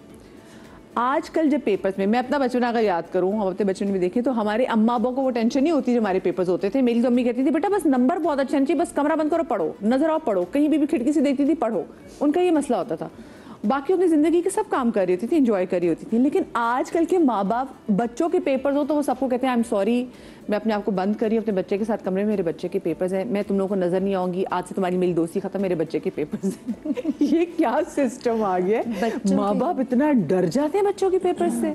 आजकल जब पेपर्स में, मैं अपना बचपन अगर याद करूँ, हम अपने बचपन में देखें तो हमारे अम्मा अब्बा को वो टेंशन नहीं होती जो हमारे पेपर्स होते थे। मेरी तो अम्मी कहती थी बेटा बस नंबर बहुत अच्छा चाहिए, बस कमरा बंद करो पढ़ो, नजर आओ पढ़ो, कहीं भी खिड़की से देखती थी पढ़ो, उनका ये मसला होता था। बाकी अपनी ज़िंदगी के सब काम कर रही होती थी, एंजॉय कर रही होती थी। लेकिन आजकल के माँ बाप बच्चों के पेपर्स हो तो वो सबको कहते हैं आई एम सॉरी, मैं अपने आप को बंद कर रही हूँ अपने बच्चे के साथ कमरे में, मेरे बच्चे के पेपर्स हैं, मैं तुम लोगों को नजर नहीं आऊंगी, आज से तुम्हारी मेरी दोस्ती खत्म, मेरे बच्चे के पेपर्स हैं। ये क्या सिस्टम आ गया है? माँ बाप इतना डर जाते हैं बच्चों के पेपर्स से।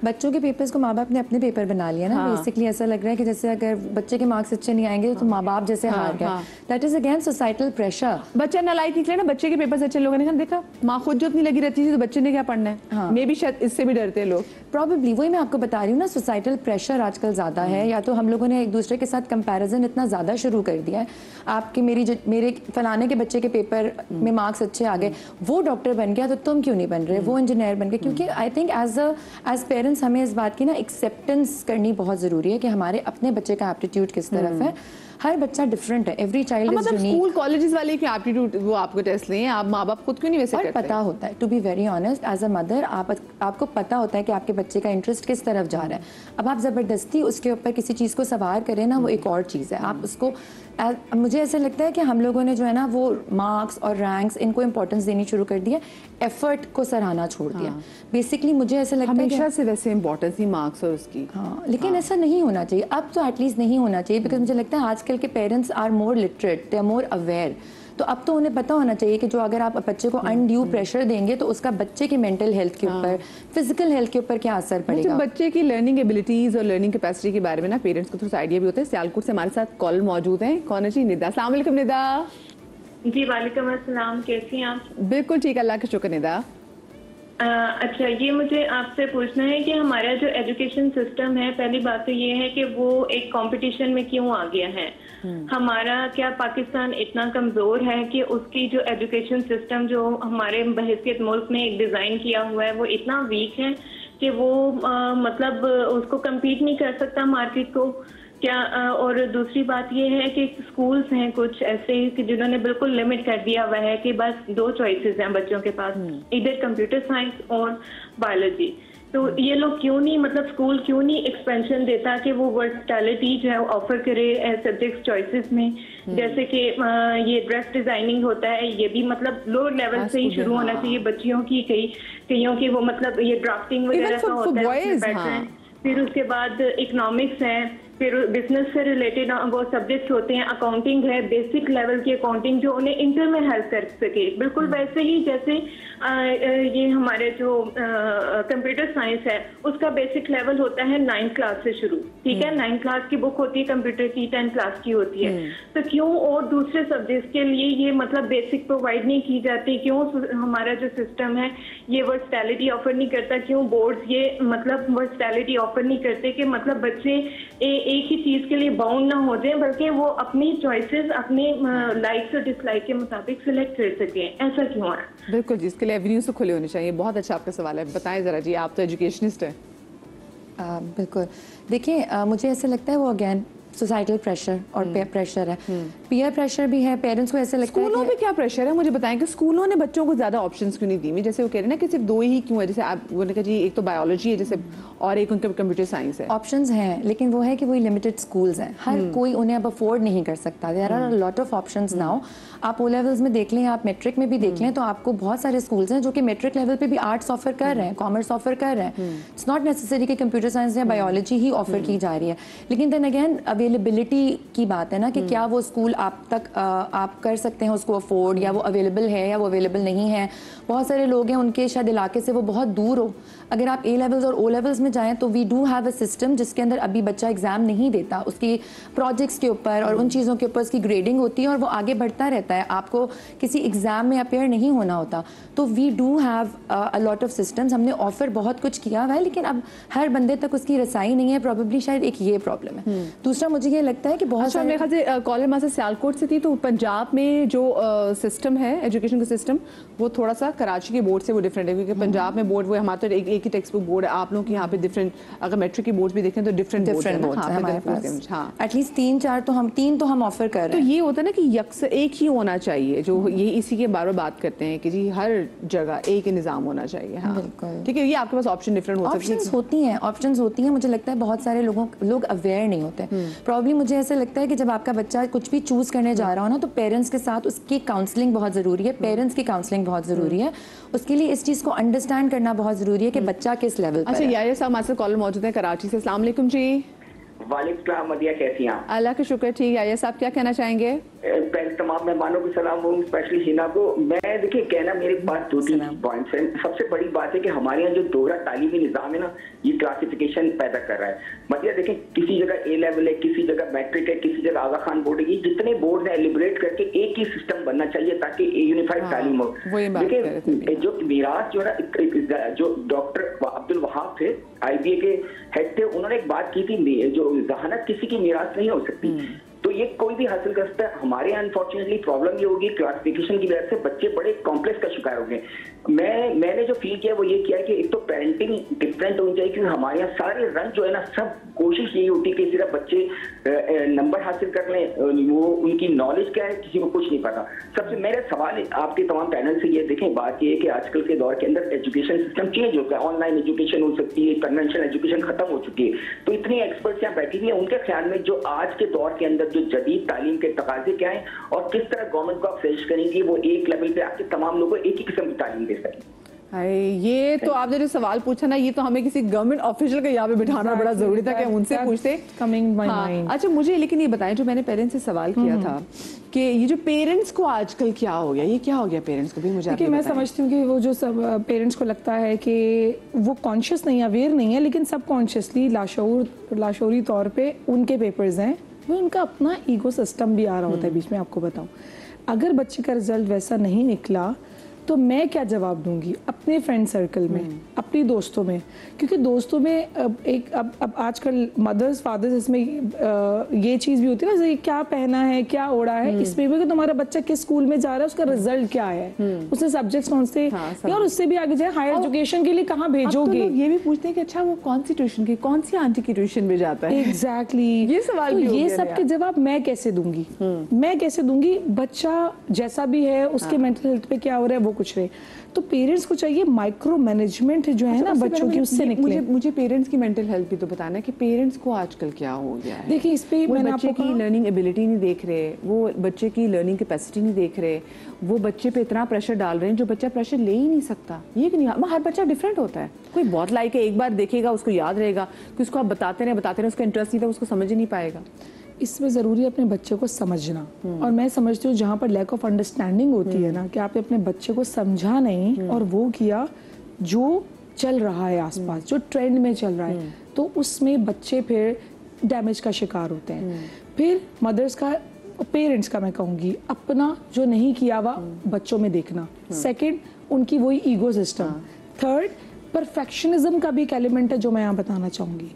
बच्चों के पेपर्स को माँ बाप ने अपने पेपर बना लिया ना। बेसिकली ऐसा लग रहा है कि जैसे अगर बच्चे के मार्क्स अच्छे नहीं आएंगे तो माँ बाप जैसे हार गए। That is again societal pressure. बच्चा नालायक निकले ना, बच्चे के पेपर्स अच्छे, लोगों ने कहा देखा माँ खुद जो जरूरत नहीं लगी रहती थी तो बच्चे ने क्या पढ़ना है? हाँ। मे भी शायद इससे भी डरते हैं लोग। प्रॉबेबली वही मैं आपको बता रही हूँ ना, सोसाइटल प्रेशर आजकल ज़्यादा है, या तो हम लोगों ने एक दूसरे के साथ कंपैरिजन इतना ज़्यादा शुरू कर दिया है। आपके मेरे फलाने के बच्चे के पेपर में मार्क्स अच्छे आ गए, वो डॉक्टर बन गया तो तुम क्यों नहीं बन रहे, वो इंजीनियर बन गए। क्योंकि आई थिंक एज पेरेंट्स हमें इस बात की ना एक्सेप्टेंस करनी बहुत ज़रूरी है कि हमारे अपने बच्चे का एप्टीट्यूड किस तरफ है। हर बच्चा डिफरेंट है, एवरी चाइल्ड इज मतलब यूनिक। स्कूल कॉलेजेस वाले क्यों एप्टीट्यूड वो आपको टेस्ट लें, आप माँ बाप खुद क्यों नहीं वैसे और करते? पता होता है, to be very honest as a mother, आपको पता होता है कि आपके बच्चे का इंटरेस्ट किस तरफ जा रहा है। अब आप ज़बरदस्ती उसके ऊपर किसी चीज़ को सवार करें ना, वो एक और चीज़ है। आप उसको मुझे ऐसा लगता है कि हम लोगों ने जो है ना वो मार्क्स और रैंक्स इनको इंपॉर्टेंस देनी शुरू कर दिया, एफर्ट को सराहना छोड़ दिया। बेसिकली मुझे ऐसा लगता है हमेशा से वैसे इंपॉर्टेंस थी मार्क्स और उसकी। हाँ, लेकिन ऐसा नहीं होना चाहिए, अब तो एटलीस्ट नहीं होना चाहिए। बिकॉज मुझे लगता है आजकल के parents are more literate, they are more aware. तो अब तो उन्हें पता होना चाहिए कि जो अगर आप बच्चे को अनड्यू प्रेशर देंगे तो उसका बच्चे की मेंटल हेल्थ के ऊपर, फिजिकल हेल्थ के ऊपर क्या असर पड़ेगा। बच्चे की लर्निंग एबिलिटीज और लर्निंग कैपेसिटी के बारे में ना पेरेंट्स को थोड़ा सा आइडिया भी होता है। सियालकोट से हमारे साथ कॉल मौजूद है, कौन है जी? निदा। अस्सलाम वालेकुम निदा। जी वालेकुम अस्सलाम, कैसी हैं आप? बिल्कुल ठीक, अल्लाह का शुक्र निदा। अच्छा, ये मुझे आपसे पूछना है कि हमारा जो एजुकेशन सिस्टम है, पहली बात तो ये है कि वो एक कंपटीशन में क्यों आ गया है। हमारा क्या पाकिस्तान इतना कमजोर है कि उसकी जो एजुकेशन सिस्टम जो हमारे बहैसियत मुल्क में एक डिजाइन किया हुआ है वो इतना वीक है कि वो मतलब उसको कम्पीट नहीं कर सकता मार्केट को क्या। और दूसरी बात ये है कि स्कूल्स हैं कुछ ऐसे कि जिन्होंने बिल्कुल लिमिट कर दिया हुआ है कि बस 2 चॉइसेस हैं बच्चों के पास, इधर कंप्यूटर साइंस और बायोलॉजी। तो ये लोग क्यों नहीं, मतलब स्कूल क्यों नहीं एक्सपेंशन देता कि वो वर्सटैलिटी जो है ऑफर करे सब्जेक्ट चॉइसेस में। जैसे कि ये ड्रेस डिजाइनिंग होता है, ये भी मतलब लोअर लेवल से ही शुरू होना चाहिए बच्चियों की। कईयों की वो मतलब ये ड्राफ्टिंग वगैरह का होता है। फिर उसके बाद इकोनॉमिक्स है, फिर बिजनेस से रिलेटेड वो सब्जेक्ट्स होते हैं, अकाउंटिंग है, बेसिक लेवल की अकाउंटिंग जो उन्हें इंटर में हेल्प कर सके। बिल्कुल वैसे ही जैसे ये हमारे जो कंप्यूटर साइंस है उसका बेसिक लेवल होता है 9th क्लास से शुरू, ठीक है। 9th क्लास की बुक होती है कंप्यूटर की, 10th क्लास की होती है। तो क्यों और दूसरे सब्जेक्ट्स के लिए ये मतलब बेसिक प्रोवाइड नहीं की जाती? क्यों हमारा जो सिस्टम है ये वर्सटैलिटी ऑफर नहीं करता? क्यों बोर्ड्स ये मतलब वर्सटैलिटी ऑफर नहीं करते कि मतलब बच्चे एक ही चीज के लिए बाउंड ना हो जाए, बल्कि वो अपनी चॉइसेस अपने लाइक्स और डिसलाइक के मुताबिक सिलेक्ट कर सके? ऐसा क्यों है? बिल्कुल जी, इसके लिए एवेन्यूज तो खुले होने चाहिए। बहुत अच्छा आपका सवाल है, बताएं जरा जी, आप तो एजुकेशनिस्ट हैं। बिल्कुल, देखिए मुझे ऐसा लगता है वो अगेन सोसाइटल प्रेशर और पेयर प्रेशर है, पीयर प्रेशर भी है। पेरेंट्स को ऐसा लगता है स्कूलों में क्या प्रेशर है, मुझे बताएं कि स्कूलों ने बच्चों को ज्यादा ऑप्शंस क्यों नहीं दी? जैसे वो कह रहे हैं ना कि सिर्फ 2 ही क्यों है, जैसे आप बोलने का जी एक तो बायोलॉजी है जैसे और एक उनका कंप्यूटर साइंस है। ऑप्शंस हैं, लेकिन वो है कि वही लिमिटेड स्कूल्स हैं, हर कोई उन्हें अब अफोर्ड नहीं कर सकता। There are a lot of options now. आप ओ लेवल्स में देख लें, आप मैट्रिक में भी देख लें, तो आपको बहुत सारे स्कूल्स हैं जो कि मैट्रिक लेवल पे भी आर्ट्स ऑफर कर रहे हैं, कॉमर्स ऑफर कर रहे हैं। इट्स नॉट नेसेसरी कि कंप्यूटर साइंस या बायोलॉजी ही ऑफर की जा रही है। लेकिन देन अगेन अवेलेबिलिटी की बात है ना कि क्या वो स्कूल आप तक आप कर सकते हैं उसको अफोर्ड, या वो अवेलेबल है या वो अवेलेबल नहीं है। बहुत सारे लोग हैं उनके शायद इलाके से वो बहुत दूर हो। अगर आप ए लेवल्स और ओ लेवल्स में जाएं तो we do have a system जिसके अंदर अभी बच्चा एग्जाम नहीं देता, उसकी प्रोजेक्ट्स के ऊपर और उन चीज़ों के ऊपर उसकी ग्रेडिंग होती है और वो आगे बढ़ता रहता है। आपको किसी एग्जाम में अपेयर नहीं होना होता। तो we do have a lot of systems, हमने ऑफर बहुत कुछ किया हुआ है, लेकिन अब हर बंदे तक उसकी रसाई नहीं है। प्रॉबेबली शायद एक ये प्रॉब्लम है। दूसरा मुझे ये लगता है कि बहुत अच्छा, मेरे ख्याल से कॉलर मां से सियालकोट से थी, तो पंजाब में जो सिस्टम है एजुकेशन का सिस्टम वो थोड़ा सा कराची के बोर्ड से वो डिफरेंट है, क्योंकि पंजाब में बोर्ड वो हमारे तो एक ही टेक्स्ट बुक बोर्ड है। आप लोग यहाँ पे डिफरेंट, अगर मैट्रिक की बोर्ड भी देखें तो डिफरेंट बोर्ड है हमारे पास। हाँ, एटलीस्ट 3 तो हम ऑफर कर रहे हैं। तो ये होता है ना कि यक्स एक ही होना चाहिए, जो ये इसी के बारे में बात करते हैं कि जी हर जगह एक ही निज़ाम होना चाहिए। हाँ बिल्कुल, ठीक है, ये आपके पास ऑप्शन डिफरेंट हो सकते हैं। ऑप्शंस होती हैं। मुझे लगता है बहुत सारे लोग अवेयर नहीं होते। प्रॉब्लम मुझे ऐसा लगता है कि जब आपका बच्चा कुछ भी चूज करने जा रहा हो ना, तो पेरेंट्स के साथ उसकी काउंसलिंग बहुत जरूरी है। पेरेंट्स की काउंसलिंग बहुत जरूरी है। उसके लिए इस चीज को अंडरस्टैंड करना बहुत जरूरी है कि बच्चा किस लेवल पर है। अच्छा, यार साहब हमारे साथ कॉलर मौजूद है कराची से। अस्सलाम वालेकुम जी। वालेकुम सलाम, मदिया कैसी हैं आप? अल्लाह का शुक्र, ठीक है। यार साहब क्या कहना चाहेंगे? तमाम मेहमानों को सलाम हो, स्पेशली हिना को। मैं देखिए कहना मेरे पास 2-3 पॉइंट्स हैं। सबसे बड़ी बात है कि हमारे यहाँ जो दोहरा तालीमी निज़ाम है ना, ये क्लासिफिकेशन पैदा कर रहा है। मतलब देखें, किसी जगह ए लेवल है, किसी जगह मैट्रिक है, किसी जगह आगा खान बोर्ड है, ये जितने बोर्ड हैं लिबरेट करके एक ही सिस्टम बनना चाहिए ताकि यूनिफाइड तालीम हो। देखिए जो मीरास जो है, जो डॉक्टर अब्दुल वहाब थे, IBA के हेड थे, उन्होंने एक बात की थी, जो जहानत किसी की मीरास नहीं हो सकती, तो ये कोई भी हासिल कर सकता है। हमारे यहाँ अनफॉर्चुनेटली प्रॉब्लम ये होगी क्लासिफिकेशन की वजह से बच्चे बड़े कॉम्प्लेक्स का शिकार हो गए। मैंने जो फील किया वो ये किया कि एक तो पेरेंटिंग डिफरेंट होनी चाहिए, क्योंकि हमारे यहाँ सारे रंग जो है ना, सब कोशिश यही होती है कि सिर्फ बच्चे नंबर हासिल कर लें, वो उनकी नॉलेज क्या है किसी को कुछ नहीं पता। सबसे मेरा सवाल आपके तमाम पैनल से ये देखें, बात ये है कि आजकल के दौर के अंदर एजुकेशन सिस्टम चेंज होता है, ऑनलाइन एजुकेशन हो सकती है, कन्वेंशनल एजुकेशन खत्म हो चुकी है, तो इतनी एक्सपर्ट्स यहाँ बैठी हुई है, उनके ख्याल में जो आज के दौर के अंदर जो जदीद तालीम के तकाजे क्या हैं और किस तरह गवर्नमेंट को आप सजेस्ट करेंगे वो एक लेवल पे आके तमाम लोगों को एक ही किस्म की तालीम दे सकें। ये तो आपने जो सवाल पूछा ना, ये तो हमें किसी गवर्नमेंट ऑफिशियल को यहाँ पे बिठाना बड़ा जरूरी था कि उनसे पूछते। अच्छा मुझे लेकिन ये बताएं, जो मैंने पेरेंट्स से सवाल किया था कि ये जो पेरेंट्स को आजकल क्या हो गया, ये क्या हो गया पेरेंट्स को भी, मुझे देखिए मैं समझती हूँ कि वो जो सब पेरेंट्स को लगता है कि वो कॉन्शियस नहीं, अवेयर नहीं है, लेकिन सब कॉन्शियसली लाशौरी तौर पे उनके पेपर्स हैं, वो उनका अपना ईगो सिस्टम भी आ रहा होता है बीच में। आपको बताऊं, अगर बच्चे का रिजल्ट वैसा नहीं निकला तो मैं क्या जवाब दूंगी अपने फ्रेंड सर्कल में, अपनी दोस्तों में, क्योंकि दोस्तों में अब आजकल मदर्स फादर्स इसमें ये चीज़ भी होती है ना, क्या पहना है, क्या ओढ़ा है, इसमें भी कि तुम्हारा बच्चा किस स्कूल में जा रहा है, उसका रिजल्ट क्या है, उसने सब्जेक्ट्स कौन से, और उससे भी आगे जाए हायर एजुकेशन के लिए कहाँ भेजोगे। तो ये भी पूछते हैं कि अच्छा वो कौन सी ट्यूशन की, कौन सी आंटी की ट्यूशन में जाता है। एग्जैक्टली ये सवाल भी हो ये गया सब के जवाब मैं कैसे दूंगी, मैं कैसे दूंगी। बच्चा जैसा भी है उसके मेंटल हेल्थ पे क्या हो रहा है वो कुछ रहे, तो पेरेंट्स को चाहिए माइक्रो मैनेजमेंट जो है ना बच्चों की, उससे निकले। मुझे पेरेंट्स की मेंटल हेल्थ भी तो बताना है कि पेरेंट्स को आजकल क्या हो गया है। देखिए इस पे मैंने बच्चे की लर्निंग एबिलिटी नहीं देख रहे, वो बच्चे की लर्निंग कैपेसिटी नहीं देख रहे, वो बच्चे पे इतना प्रेशर डाल रहे हैं जो बच्चा प्रेशर ले ही नहीं सकता। ये कि नहीं, हर बच्चा डिफरेंट होता है, कोई बहुत लाइक है, एक बार देखेगा उसको याद रहेगा, कि उसको आप बताते रहे उसका इंटरेस्ट नहीं था, उसको समझ ही नहीं पाएगा। इसमें ज़रूरी है अपने बच्चे को समझना, और मैं समझती हूँ जहाँ पर लैक ऑफ अंडरस्टैंडिंग होती है ना, कि आपने अपने बच्चे को समझा नहीं और वो किया जो चल रहा है आसपास, जो ट्रेंड में चल रहा है, तो उसमें बच्चे फिर डैमेज का शिकार होते हैं। फिर मदर्स का, पेरेंट्स का मैं कहूँगी, अपना जो नहीं किया हुआ बच्चों में देखना। सेकेंड, उनकी वही ईगो सिस्टम। थर्ड, परफेक्शनिज्म का भी एक एलिमेंट है जो मैं यहाँ बताना चाहूँगी,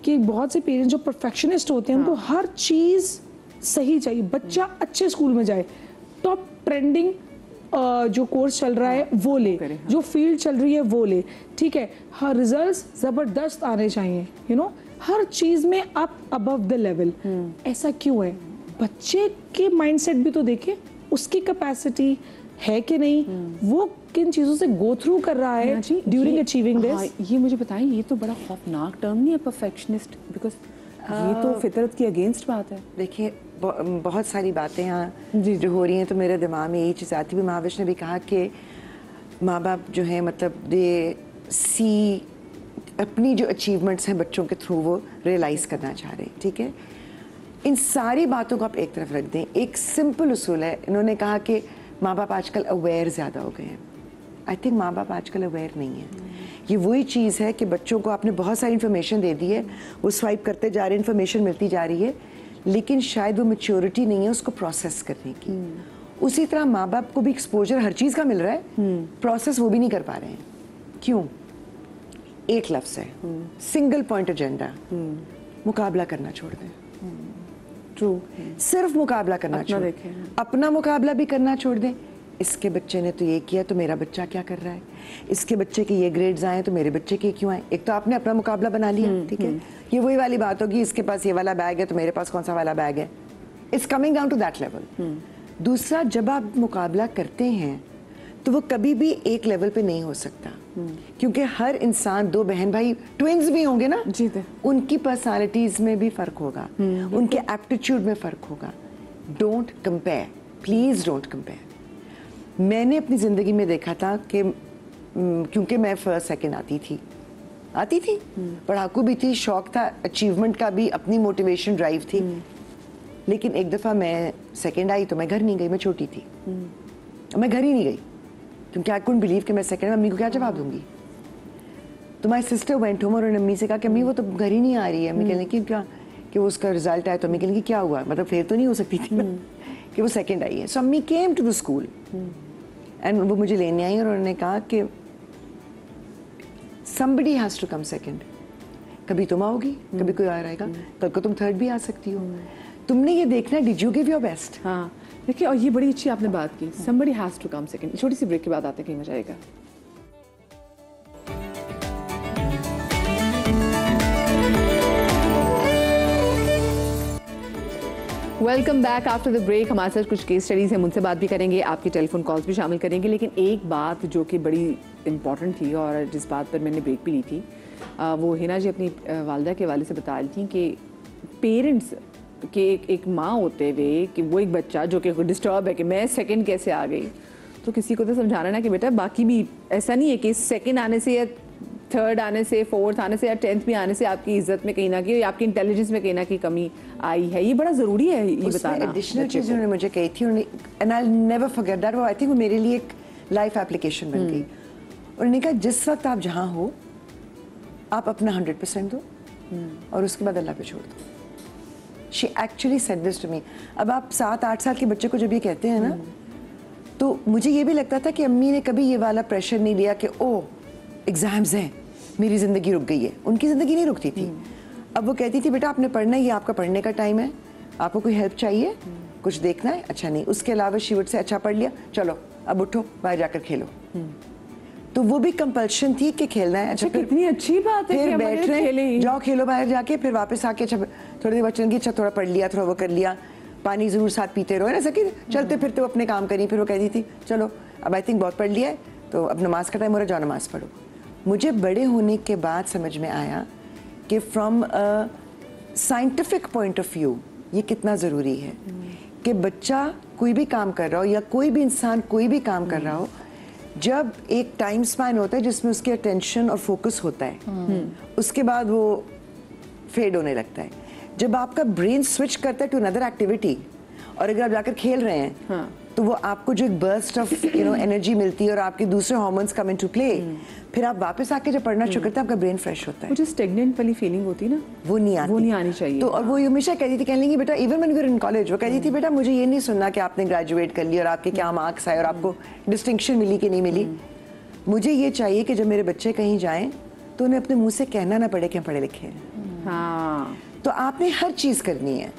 कि बहुत से पेरेंट्स जो परफेक्शनिस्ट होते हैं उनको हर चीज़ सही चाहिए, बच्चा अच्छे स्कूल में जाए, टॉप ट्रेंडिंग जो कोर्स चल रहा है वो ले, जो फील्ड चल रही है वो ले, ठीक है, हर रिजल्ट्स ज़बरदस्त आने चाहिए, यू नो, हर चीज़ में अप अबव द लेवल। ऐसा क्यों है? बच्चे के माइंडसेट भी तो देखें, उसकी कैपेसिटी है कि नहीं, वो किन चीज़ों से गो थ्रू कर रहा है ड्यूरिंग अचीविंग दिस। ये मुझे बताएं, ये तो बड़ा खौफनाक टर्म नहीं है परफेक्शनिस्ट, बिकॉज ये तो फितरत की अगेंस्ट बात है। देखिए बहुत सारी बातें यहाँ जो हो रही हैं, तो मेरे दिमाग में यही चीज़ आती है। महाविश ने भी कहा कि माँ बाप जो हैं, मतलब दे सी अपनी जो अचीवमेंट्स हैं बच्चों के थ्रू वो रियलाइज़ करना चाह रहे हैं, ठीक है। इन सारी बातों को आप एक तरफ रख दें, एक सिंपल उसूल है। इन्होंने कहा कि माँ बाप आजकल अवेयर ज़्यादा हो गए हैं। आई थिंक माँ बाप आजकल अवेयर नहीं है। ये वही चीज़ है कि बच्चों को आपने बहुत सारी इन्फॉर्मेशन दे दी है, वो स्वाइप करते जा रहे हैं, इन्फॉर्मेशन मिलती जा रही है, लेकिन शायद वो मैच्योरिटी नहीं है उसको प्रोसेस करने की। उसी तरह माँ बाप को भी एक्सपोजर हर चीज़ का मिल रहा है, प्रोसेस वो भी नहीं कर पा रहे हैं। क्यों? एक लफ्ज़ है, सिंगल पॉइंट एजेंडा, मुकाबला करना छोड़ दें। ट्रू, सिर्फ मुकाबला करना छोड़ दें, अपना मुकाबला भी करना छोड़ दें। इसके बच्चे ने तो ये किया तो मेरा बच्चा क्या कर रहा है, इसके बच्चे के ये ग्रेड्स आए तो मेरे बच्चे के क्यों आए। एक तो आपने अपना मुकाबला बना लिया, ठीक है, ये वही वाली बात होगी, इसके पास ये वाला बैग है तो मेरे पास कौन सा वाला बैग है। It's coming down to that level. दूसरा, जब आप मुकाबला करते हैं तो वो कभी भी एक लेवल पे नहीं हो सकता, क्योंकि हर इंसान, दो बहन भाई ट्विंस भी होंगे ना, उनकी पर्सनालिटीज में भी फर्क होगा, उनके एप्टीट्यूड में फर्क होगा। Don't compare, please don't compare. मैंने अपनी ज़िंदगी में देखा था कि क्योंकि मैं फर्स्ट सेकंड आती थी, पढ़ाकू भी थी, शौक था अचीवमेंट का भी, अपनी मोटिवेशन ड्राइव थी, लेकिन एक दफ़ा मैं सेकंड आई तो मैं घर नहीं गई, मैं छोटी थी, मैं घर ही नहीं गई क्योंकि आई कुडंट बिलीव कि मैं सेकंड, मम्मी को क्या जवाब दूंगी। तो माई सिस्टर वेंट होम और उन्होंने अम्मी से कहा कि अम्मी वो तो घर ही नहीं आ रही है। अम्मी कहने की क्या कि वो उसका रिजल्ट आया, तो अम्मी कहने की क्या हुआ, मतलब फेल तो नहीं हो सकती थी ना कि वो सेकंड आई है। सो अम्मी came to the school and वो मुझे लेने आई और उन्होंने कहा कि somebody has to come second, कभी तुम आओगी, कभी कोई और आएगा, कल को तुम थर्ड भी आ सकती हो, तुमने ये देखना, did you give your best. हाँ देखिए, और ये बड़ी अच्छी आपने बात की, somebody has to come second। छोटी सी ब्रेक के बाद आते हैं, कहीं मजा आएगा। Welcome back after the break. हमारे साथ कुछ केस स्टडीज़ हैं, मुझसे बात भी करेंगे, आपकी टेलीफोन कॉल्स भी शामिल करेंगे। लेकिन एक बात जो कि बड़ी इम्पॉर्टेंट थी और जिस बात पर मैंने ब्रेक भी ली थी, वो हिना जी अपनी वालदा के हवाले से बता रही थी कि पेरेंट्स के एक माँ होते हुए कि वो एक बच्चा जो कि डिस्टर्ब है कि मैं सेकंड कैसे आ गई, तो किसी को तो समझाना ना कि बेटा बाकी भी ऐसा नहीं है कि सेकंड आने से या थर्ड आने से, फोर्थ आने से या 10th भी आने से आपकी इज्जत में कहीं ना कहीं, आपकी इंटेलिजेंस में कहीं ना कहीं कमी आई है। ये बड़ा ज़रूरी है ये बताना। एडिशनल चीज़ उन्होंने मुझे कही थी, and I never forget that. I think वो मेरे लिए एक लाइफ एप्लीकेशन बन गई। उन्होंने कहा जिस वक्त आप जहाँ हो आप अपना 100% दो और उसके बाद अल्लाह पे छोड़ दो। She actually said this to me. अब आप 7-8 साल के बच्चे को जब ये कहते हैं ना, तो मुझे ये भी लगता था कि अम्मी ने कभी ये वाला प्रेशर नहीं लिया कि ओ एग्जाम्स हैं, मेरी ज़िंदगी रुक गई है। उनकी ज़िंदगी नहीं रुकती थी। अब वो कहती थी बेटा आपने पढ़ना है, ये आपका पढ़ने का टाइम है, आपको कोई हेल्प चाहिए, कुछ देखना है, अच्छा नहीं। उसके अलावा शी वुड से अच्छा पढ़ लिया, चलो अब उठो बाहर जाकर खेलो। तो वो भी कंपल्शन थी कि खेलना है। अच्छा कितनी अच्छी बात है, फिर बैठ रहे, जाओ खेलो बाहर जाके, फिर वापस आके अच्छा थोड़ी देर बच्चन की, अच्छा थोड़ा पढ़ लिया, थोड़ा वो कर लिया, पानी ज़रूर साथ पीते रहो, ऐसा कि चलते फिरते वो अपने काम करी। फिर वो कहती थी चलो अब आई थिंक बहुत पढ़ लिया है, तो अब नमाज का टाइम हो रहा है, जाओ नमाज पढ़ो। मुझे बड़े होने के बाद समझ में आया कि from a scientific point of view ये कितना ज़रूरी है कि बच्चा कोई भी काम कर रहा हो या कोई भी इंसान कोई भी काम कर रहा हो, जब एक टाइम स्पैन होता है जिसमें उसके अटेंशन और फोकस होता है, उसके बाद वो फेड होने लगता है। जब आपका ब्रेन स्विच करता है टू अनदर एक्टिविटी, और अगर आप जाकर खेल रहे हैं तो वो आपको जो एक बर्स्ट ऑफ एनर्जी मिलती है और आपके दूसरे हार्मोन्स कम इनटू प्ले, फिर आप वापस आके जब पढ़ना शुरू करते हैं आपका ब्रेन फ्रेश होता है। मुझे स्टेगनेंट वाली फीलिंग होती है ना, वो नहीं आनी चाहिए। तो और वो हमेशा कहती थी, कहने लगी बेटा even when you were in college, वो कहती थी बेटा मुझे ये नहीं सुनना कि आपने ग्रेजुएट कर लिया और आपके क्या मार्क्स आए और आपको डिस्टिंक्शन मिली कि नहीं मिली। मुझे ये चाहिए कि जब मेरे बच्चे कहीं जाएं तो उन्हें अपने मुंह से कहना ना पड़े कि हम पढ़े लिखे हैं। हाँ, तो आपने हर चीज़ करनी है,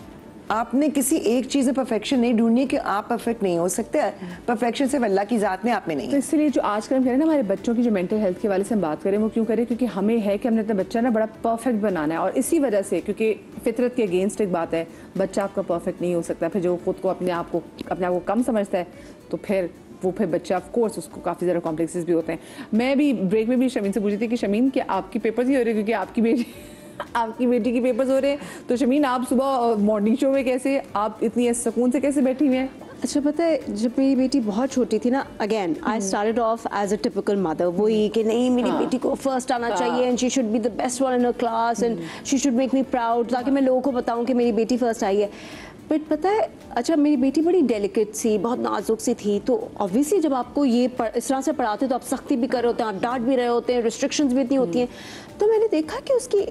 आपने किसी एक चीज़ में परफेक्शन नहीं ढूंढनी कि आप परफेक्ट नहीं हो सकते। परफेक्शन सिर्फ अल्लाह की ज़ात में, आप में नहीं है। तो इसलिए जो आजकल हम कह रहे हैं ना, हमारे बच्चों की जो मेंटल हेल्थ के वाले से हम बात करें, वो क्यों करें? क्योंकि हमें है कि हमने अपना बच्चा ना बड़ा परफेक्ट बनाना है, और इसी वजह से, क्योंकि फितरत के अगेंस्ट एक बात है, बच्चा आपका परफेक्ट नहीं हो सकता। फिर जो खुद को अपने आप को कम समझता है, तो फिर बच्चा ऑफ कोर्स उसको काफ़ी ज़्यादा कॉम्प्लेक्सेस भी होते हैं। मैं भी ब्रेक में भी शमीन से पूछी थी कि शमीन क्या आपकी पेपर्स ही हो रहे, क्योंकि आपकी बेटी की पेपर्स हो रहे हैं, तो शमीन आप सुबह मॉर्निंग शो में कैसे, आप इतनी सुकून से कैसे बैठी हुई हैं? अच्छा पता है, जब मेरी बेटी बहुत छोटी थी ना, again I started off as a typical mother, वही कि नहीं मेरी बेटी को फर्स्ट आना चाहिए and she should be the best one in her class and she should make me proud, ताकि मैं लोगों को बताऊं कि मेरी बेटी फर्स्ट आई है। बट पता है, अच्छा मेरी बेटी बड़ी डेलिकेट सी, बहुत नाजुक सी थी, तो ऑब्वियसली जब आपको ये इस तरह से पढ़ाते तो आप सख्ती भी कर रहे होते हैं, आप डांट भी रहे होते हैं, रिस्ट्रिक्शंस भी इतनी होती हैं। तो मैंने देखा कि उसकी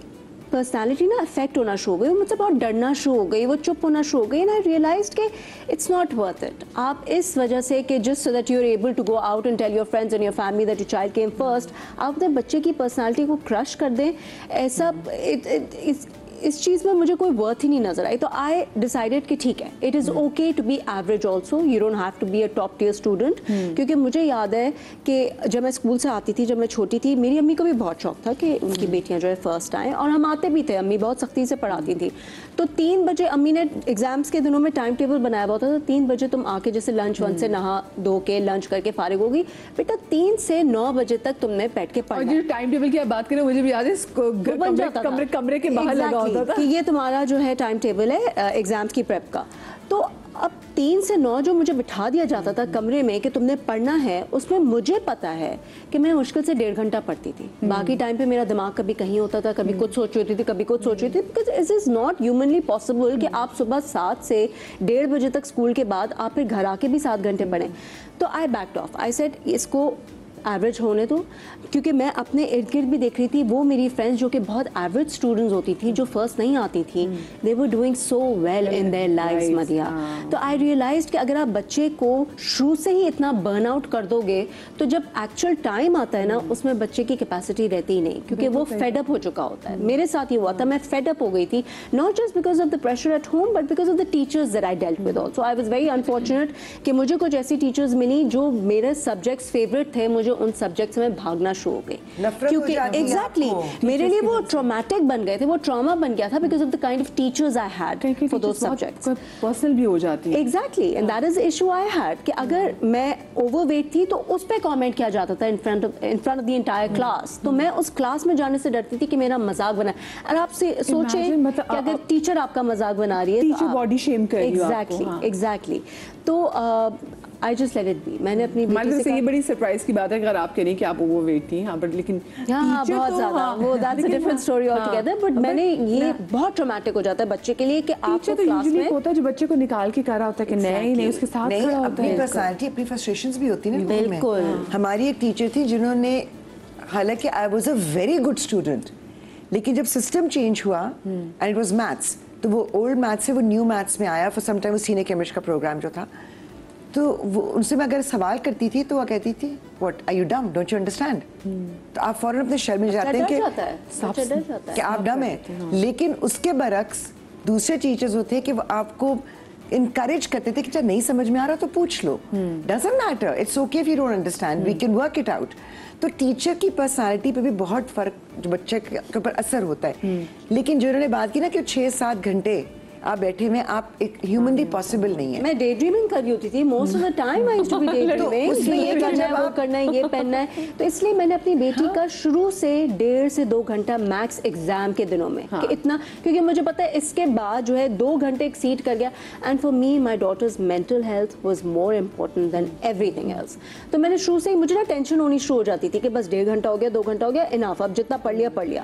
पर्सनालिटी ना अफेक्ट होना शुरू हो गई, वो मुझसे बहुत डरना शुरू हो गई, वो चुप होना शुरू हो गई। एंड आई रियलाइज्ड कि इट्स नॉट वर्थ इट। आप इस वजह से कि just so that you are able to go out and tell your friends and your family that your child came first, आप अपने बच्चे की पर्सनालिटी को क्रश कर दें, ऐसा इस चीज़ में मुझे कोई वर्थ ही नहीं नजर आई। तो आई डिसाइडेड कि ठीक है, it is okay to be average also, you don't have to be a top tier student. क्योंकि मुझे याद है कि जब मैं स्कूल से आती थी, जब मैं छोटी थी, मेरी अम्मी को भी बहुत शौक था कि उनकी बेटियां जो है फर्स्ट आएँ, और हम आते भी थे, अम्मी बहुत सख्ती से पढ़ाती थी। तो 3 बजे अम्मी ने एग्जाम्स के दिनों में टाइम टेबल बनाया हुआ था, तो 3 बजे तुम आके जैसे लंच वन से नहा धो के लंच करके फारिग होगी, बेटा 3 से 9 बजे तक तुमने बैठ के पढ़ना। और जो टाइम टेबल की आप बात करें, मुझे भी याद है कमरे के बाहर लगा होता था कि ये तुम्हारा जो है टाइम टेबल है एग्जाम्स की प्रेप का। तो अब 3 से 9 जो मुझे बिठा दिया जाता था कमरे में कि तुमने पढ़ना है, उसमें मुझे पता है कि मैं मुश्किल से 1.5 घंटा पढ़ती थी। बाकी टाइम पे मेरा दिमाग कभी कहीं होता था, कभी कुछ सोच रही थी, कभी कुछ सोच रही थी, because it is not humanly possible कि आप सुबह 7 से 1:30 बजे तक स्कूल के बाद आप फिर घर आके भी 7 घंटे पढ़ें। तो आई बैक्ड ऑफ, आई सेड इसको एवरेज होने दो, क्योंकि मैं अपने इर्द गिर्द भी देख रही थी, वो मेरी फ्रेंड्स जो कि बहुत एवरेज स्टूडेंट्स होती थी, जो फर्स्ट नहीं आती थी, they were doing so well in their lives Madiha. तो आई रियलाइज्ड कि अगर आप बच्चे को शुरू से ही इतना बर्न आउट कर दोगे तो जब एक्चुअल टाइम आता है ना, उसमें बच्चे की कैपेसिटी रहती ही नहीं, क्योंकि वो फेड अप हो चुका होता है। मेरे साथ ये हुआ था, मैं फेड अप हो गई थी, not just because of the pressure at home but because of the teachers that I dealt with also. I was very unfortunate कि मुझे कुछ ऐसी टीचर्स मिली जो मेरे सब्जेक्ट्स फेवरेट थे, मुझे उन सब्जेक्ट्स में भागना शुरू हो गई, क्योंकि एग्जैक्टली मेरे लिए वो ट्रॉमेटिक बन गए थे, वो ट्रॉमा बन गया था because of the kind of teachers I had for those subjects. Personal भी हो जाती है। Exactly, and that is issue I had कि अगर मैं ओवरवेट थी तो उस पर कमेंट किया जाता था in front of the entire class. तो मैं उस क्लास में जाने से डरती थी कि मेरा मजाक बना। और आप सोचें कि अगर टीचर आपका मजाक बना रही है, टीचर बॉडी शेम कर रही है आपको। एग्जैक्टली। तो I just let it be. मैंने अपनी बेटी से ये बड़ी सरप्राइज की बात है अगर आप कह रही कि आप ओवरवेट थी, हाँ, बट लेकिन हाँ बहुत ज्यादा, वो that's a different story altogether. But मैंने ये बहुत ट्रॉमेटिक हो जाता है बच्चे के लिए कि आपको क्लास में होता है जो बच्चे को निकाल के कर रहा होता है कि नहीं उसके साथ खड़ा होता है। अपनी पर्सनालिटी, अपनी फ्रस्ट्रेशंस भी होती है ना। बिल्कुल। हमारी एक टीचर थी जिन्होंने, हालांकि I was a very good student, लेकिन जब सिस्टम चेंज हुआ एंड इट वाज मैथ्स, तो वो ओल्ड मैथ्स से वो न्यू मैथ्स में आया for some time, senior chemistry का प्रोग्राम जो था, तो वो उनसे मैं अगर सवाल करती थी तो वो कहती थी व्हाट आर यू डम, डोंट यू अंडरस्टैंड। तो आप फौरन अपने शर्म में जाते हैं कि आप डम है। लेकिन उसके बरक्स दूसरे टीचर्स होते हैं कि वो आपको इनकरेज करते थे कि जब नहीं समझ में आ रहा तो पूछ लो, doesn't matter, it's okay if you don't understand, we can work it out. तो टीचर की पर्सनालिटी पे भी बहुत फर्क जो बच्चे के ऊपर असर होता है। लेकिन जो उन्होंने बात की ना कि 6-7 घंटे आप बैठे में, आप एक ह्यूमनली पॉसिबल नहीं है। मैं डे ड्रीमिंग कर रही होती थी most of the time, I used to be daydreaming, उसमें ये करना है, वो करना है, ये पहनना है। तो इसलिए मैंने अपनी बेटी का शुरू से 1.5 से 2 घंटा मैक्स एग्जाम के दिनों में कि इतना, क्योंकि मुझे पता है इसके बाद जो है 2 घंटे एक्सीड कर गया। And for me my daughter's mental health was more important than everything else. तो मैंने शुरू से ही, मुझे ना टेंशन होनी शुरू हो जाती थी कि बस 1.5 घंटा हो गया, 2 घंटा हो गया, इनफ, अब जितना पढ़ लिया।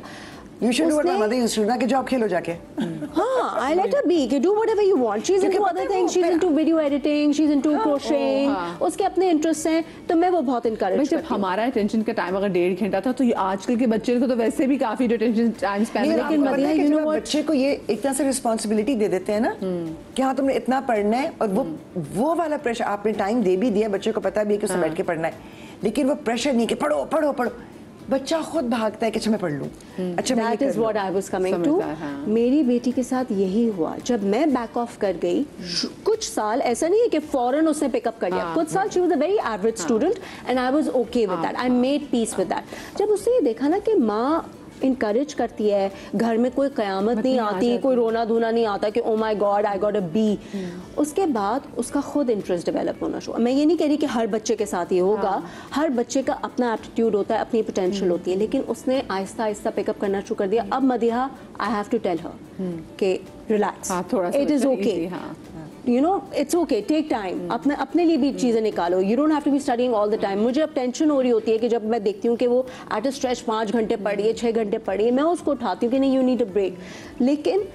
You should do what my mother used to do, ना कि जाओ खेलो जाके। हाँ, I let her be, कि do whatever you want. She's into other things, she's into video editing, she's into crocheting, उसके अपने interests हैं, तो मैं वो बहुत encourage करती हूँ। जब हमारा attention का टाइम अगर 1.5 घंटा था, तो ये आजकल के बच्चे को तो वैसे भी काफी attention time span है। लेकिन मदिया, you know what, बच्चे को ये एक तरह से रिस्पॉन्सिबिलिटी दे देते हैं ना कि हाँ तुमने इतना पढ़ना है, और वो वाला प्रेशर, आपने टाइम दे भी दिया, बच्चे को पता भी है कि उसे बैठ के पढ़ना है, लेकिन वो प्रेशर नहीं कि पढ़ो पढ़ो पढ़ो, बच्चा खुद भागता है कि अच्छा मैं पढ़ लूं। अच्छा, that is what I was coming to. मेरी बेटी के साथ यही हुआ, जब मैं बैक ऑफ कर गई कुछ साल, ऐसा नहीं है कि फौरन उसने पिकअप कर लिया, कुछ साल she was a very average student and I was okay with that, I made peace with that. जब उसने ये देखा ना कि माँ इनकरेज करती है, घर में कोई कयामत नहीं आती, कोई रोना धोना नहीं आता कि oh my God I got a B, उसके बाद उसका खुद इंटरेस्ट डेवलप होना शुरू। मैं ये नहीं कह रही कि हर बच्चे के साथ ये होगा, हर बच्चे का अपना एप्टीट्यूड होता है, अपनी पोटेंशियल होती है, लेकिन उसने आहिस्ता आहिस्ता पिकअप करना शुरू कर दिया। अब Madiha, I have to tell her कि relax, it is okay, you know it's okay, take time, अपने लिए भी चीज़ें निकालो, you don't have to be studying all the time. मुझे अब टेंशन हो रही होती है कि जब मैं देखती हूँ कि वो एट अ स्ट्रेच 5 घंटे पढ़ी है, 6 घंटे पढ़ी है, मैं उसको उठाती हूँ कि नहीं, यू नीड अ ब्रेक। लेकिन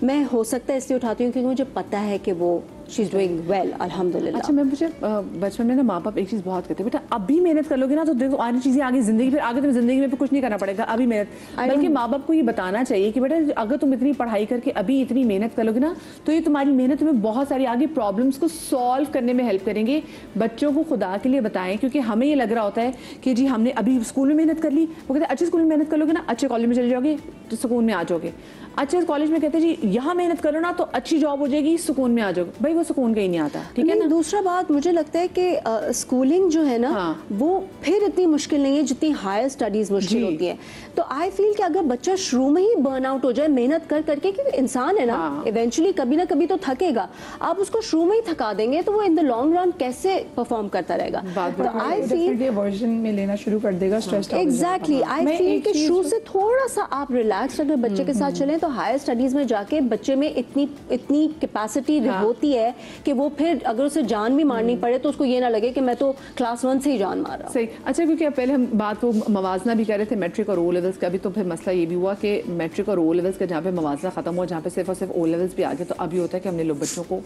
मैं हो सकता है इसलिए उठाती हूँ क्योंकि मुझे पता है कि वो शी इज डूइंग वेल, अल्हम्दुलिल्लाह। अच्छा, मैं मुझे बचपन में ना माँ बाप एक चीज़ बहुत कहते हैं, बेटा अभी मेहनत कर लोगे ना तो देखो आनी चीज़ें आगे ज़िंदगी, फिर आगे तुम्हें ज़िंदगी में कुछ नहीं करना पड़ेगा, अभी मेहनत। बल्कि माँ बाप को ये बताना चाहिए कि बेटा अगर तुम इतनी पढ़ाई करके अभी इतनी मेहनत कर लोगे ना, तो ये तुम्हारी मेहनत तुम्हें बहुत सारी आगे प्रॉब्लम्स को सॉल्व करने में हेल्प करेंगे। बच्चों को खुदा के लिए बताएं, क्योंकि हमें ये लग रहा होता है कि जी हमने अभी स्कूल में मेहनत कर ली, वो कहते हैं अच्छे स्कूल में मेहनत कर लोगे ना, अच्छे कॉलेज में चले जाओगे तो सुकून में आ जाओगे। अच्छे कॉलेज में कहते हैं जी यहाँ मेहनत करो ना तो अच्छी जॉब हो जाएगी, सुकून में आ जाओगे। भाई वो सुकून कहीं नहीं आता, ठीक है ना। दूसरा बात, मुझे लगता है कि स्कूलिंग जो है ना, वो फिर इतनी मुश्किल नहीं है जितनी हायर स्टडीज मुश्किल होती है। तो आई फील कि अगर बच्चा शुरू में ही बर्न आउट हो जाए मेहनत कर करके, क्योंकि इंसान है ना, इवेंचुअली कभी ना कभी तो थकेगा, आप उसको शुरू में ही थका देंगे तो वो इन द लॉन्ग रन कैसे परफॉर्म करता रहेगा। तो आई फील वर्जन में लेना शुरू कर देगा, स्ट्रेस। एग्जैक्टली, आई फील कि शुरू से थोड़ा सा आप रिलैक्स अगर बच्चे के साथ चलें तो हायर स्टडीज में जाके बच्चे में इतनी कैपेसिटी होती है है कि वो फिर अगर उसे जान भी मारनी पड़े तो उसको ये ना लगे कि मैं तो क्लास 1 से ही जान मार रहा हूँ। सही। अच्छा, क्योंकि अब पहले हम बात वो मवाजना भी कर रहे थे मैट्रिक और ओ लेवल्स का भी, तो फिर मसला ये भी हुआ कि मैट्रिक और ओ लेवल्स का जहाँ पे मवाजना खत्म हुआ, जहाँ पे सिर्फ और सिर्फ ओ लेवल्स भी आ गए, तो अब ये होता है कि हमने लोग बच्चों को